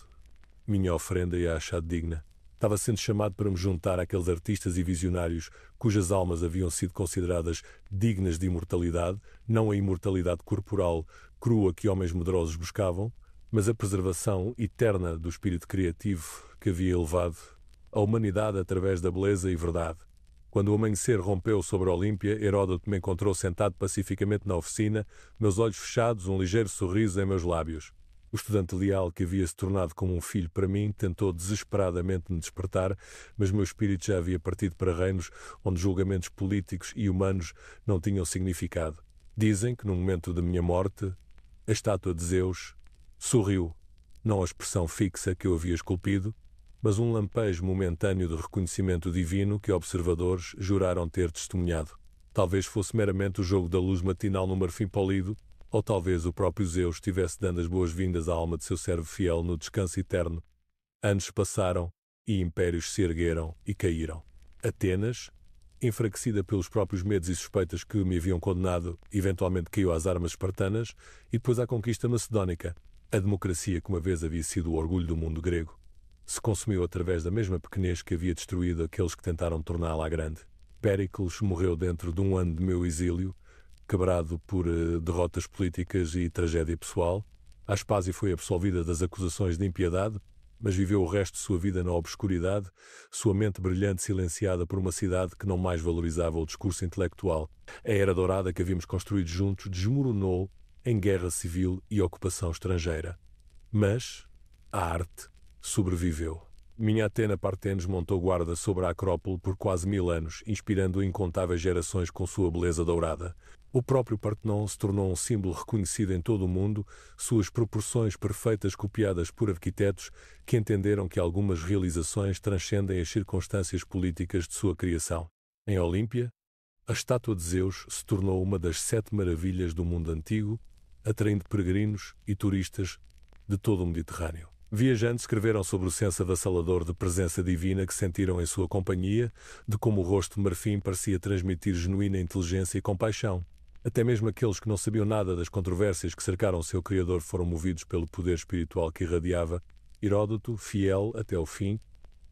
minha oferenda e a achado digna. Estava sendo chamado para me juntar àqueles artistas e visionários cujas almas haviam sido consideradas dignas de imortalidade, não a imortalidade corporal crua que homens medrosos buscavam, mas a preservação eterna do espírito criativo que havia elevado a humanidade através da beleza e verdade. Quando o amanhecer rompeu sobre a Olímpia, Heródoto me encontrou sentado pacificamente na oficina, meus olhos fechados, um ligeiro sorriso em meus lábios. O estudante leal que havia se tornado como um filho para mim tentou desesperadamente me despertar, mas meu espírito já havia partido para reinos onde julgamentos políticos e humanos não tinham significado. Dizem que no momento da minha morte, a estátua de Zeus sorriu, não a expressão fixa que eu havia esculpido, mas um lampejo momentâneo de reconhecimento divino que observadores juraram ter testemunhado. Talvez fosse meramente o jogo da luz matinal no marfim polido, ou talvez o próprio Zeus estivesse dando as boas-vindas à alma de seu servo fiel no descanso eterno. Anos passaram e impérios se ergueram e caíram. Atenas, enfraquecida pelos próprios medos e suspeitas que me haviam condenado, eventualmente caiu às armas espartanas e depois à conquista macedónica. A democracia, que uma vez havia sido o orgulho do mundo grego, se consumiu através da mesma pequenez que havia destruído aqueles que tentaram torná-la grande. Péricles morreu dentro de um ano de meu exílio, quebrado por derrotas políticas e tragédia pessoal. Aspásio foi absolvida das acusações de impiedade, mas viveu o resto de sua vida na obscuridade, sua mente brilhante silenciada por uma cidade que não mais valorizava o discurso intelectual. A era dourada que havíamos construído juntos desmoronou em guerra civil e ocupação estrangeira. Mas a arte sobreviveu. Minha Atena Partenos montou guarda sobre a Acrópole por quase 1000 anos, inspirando incontáveis gerações com sua beleza dourada. O próprio Partenon se tornou um símbolo reconhecido em todo o mundo, suas proporções perfeitas copiadas por arquitetos que entenderam que algumas realizações transcendem as circunstâncias políticas de sua criação. Em Olímpia, a estátua de Zeus se tornou uma das 7 maravilhas do mundo antigo, atraindo peregrinos e turistas de todo o Mediterrâneo. Viajantes escreveram sobre o senso avassalador de presença divina que sentiram em sua companhia, de como o rosto de marfim parecia transmitir genuína inteligência e compaixão. Até mesmo aqueles que não sabiam nada das controvérsias que cercaram o seu Criador foram movidos pelo poder espiritual que irradiava. Heródoto, fiel até o fim,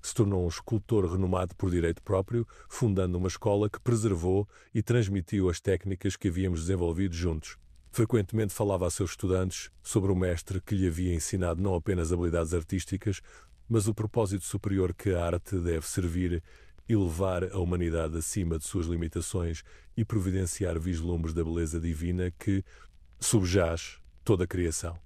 se tornou um escultor renomado por direito próprio, fundando uma escola que preservou e transmitiu as técnicas que havíamos desenvolvido juntos. Frequentemente falava a seus estudantes sobre o mestre que lhe havia ensinado não apenas habilidades artísticas, mas o propósito superior que a arte deve servir e levar a humanidade acima de suas limitações e providenciar vislumbres da beleza divina que subjaz toda a criação.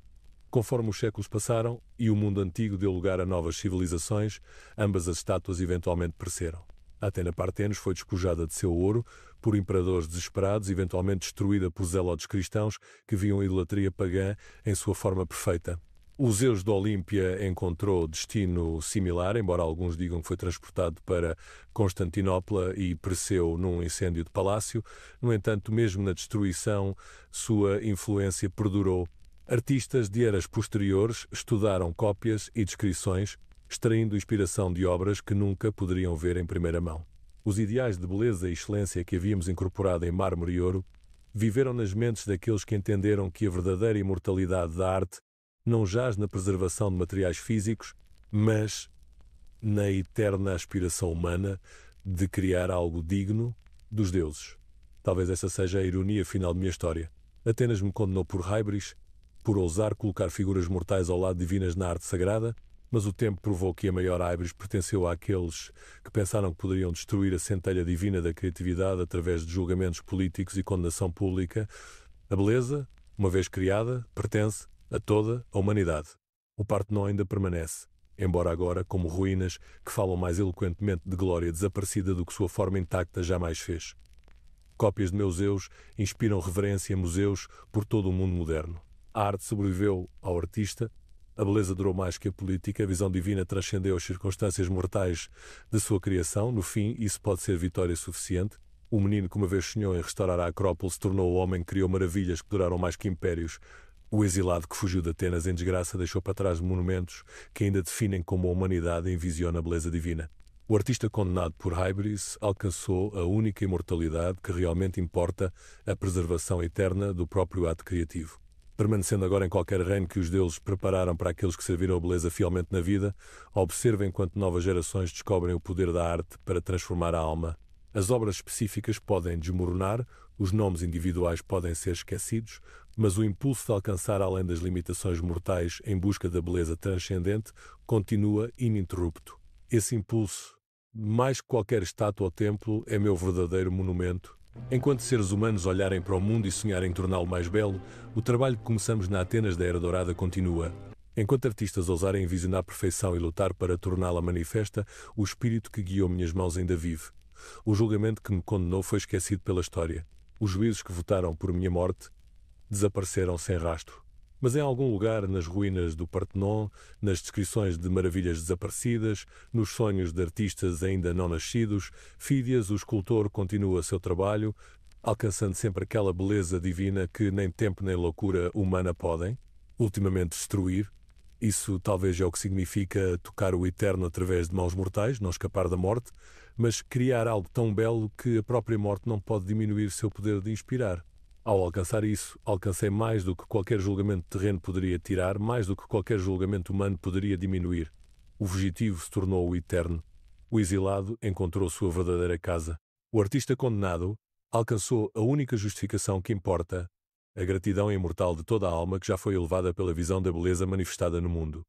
Conforme os séculos passaram e o mundo antigo deu lugar a novas civilizações, ambas as estátuas eventualmente pereceram. A Atena Partenos foi despojada de seu ouro por imperadores desesperados, eventualmente destruída por zelotes cristãos que viam a idolatria pagã em sua forma perfeita. O Zeus de Olímpia encontrou destino similar, embora alguns digam que foi transportado para Constantinopla e pereceu num incêndio de palácio. No entanto, mesmo na destruição, sua influência perdurou. Artistas de eras posteriores estudaram cópias e descrições, extraindo inspiração de obras que nunca poderiam ver em primeira mão. Os ideais de beleza e excelência que havíamos incorporado em mármore e ouro viveram nas mentes daqueles que entenderam que a verdadeira imortalidade da arte não jaz na preservação de materiais físicos, mas na eterna aspiração humana de criar algo digno dos deuses. Talvez essa seja a ironia final de minha história. Atenas me condenou por hybris, por ousar colocar figuras mortais ao lado divinas na arte sagrada, mas o tempo provou que a maior hybris pertenceu àqueles que pensaram que poderiam destruir a centelha divina da criatividade através de julgamentos políticos e condenação pública. A beleza, uma vez criada, pertence a toda a humanidade. O Partenon ainda permanece, embora agora como ruínas que falam mais eloquentemente de glória desaparecida do que sua forma intacta jamais fez. Cópias de meus Zeus inspiram reverência em museus por todo o mundo moderno. A arte sobreviveu ao artista, a beleza durou mais que a política, a visão divina transcendeu as circunstâncias mortais de sua criação. No fim, isso pode ser vitória suficiente. O menino que uma vez sonhou em restaurar a Acrópole se tornou o homem que criou maravilhas que duraram mais que impérios. O exilado que fugiu de Atenas em desgraça deixou para trás monumentos que ainda definem como a humanidade envisiona a beleza divina. O artista condenado por hybris alcançou a única imortalidade que realmente importa, a preservação eterna do próprio ato criativo. Permanecendo agora em qualquer reino que os deuses prepararam para aqueles que serviram a beleza fielmente na vida, observem enquanto novas gerações descobrem o poder da arte para transformar a alma. As obras específicas podem desmoronar, os nomes individuais podem ser esquecidos, mas o impulso de alcançar além das limitações mortais em busca da beleza transcendente continua ininterrupto. Esse impulso, mais que qualquer estátua ou templo, é meu verdadeiro monumento. Enquanto seres humanos olharem para o mundo e sonharem torná-lo mais belo, o trabalho que começamos na Atenas da Era Dourada continua. Enquanto artistas ousarem visionar a perfeição e lutar para torná-la manifesta, o espírito que guiou minhas mãos ainda vive. O julgamento que me condenou foi esquecido pela história. Os juízes que votaram por minha morte desapareceram sem rastro. Mas em algum lugar, nas ruínas do Partenon, nas descrições de maravilhas desaparecidas, nos sonhos de artistas ainda não nascidos, Fídias, o escultor, continua seu trabalho, alcançando sempre aquela beleza divina que nem tempo nem loucura humana podem, ultimamente destruir. Isso talvez é o que significa tocar o eterno através de mãos mortais, não escapar da morte, mas criar algo tão belo que a própria morte não pode diminuir seu poder de inspirar. Ao alcançar isso, alcancei mais do que qualquer julgamento terreno poderia tirar, mais do que qualquer julgamento humano poderia diminuir. O fugitivo se tornou o eterno. O exilado encontrou sua verdadeira casa. O artista condenado alcançou a única justificação que importa, a gratidão imortal de toda a alma que já foi elevada pela visão da beleza manifestada no mundo.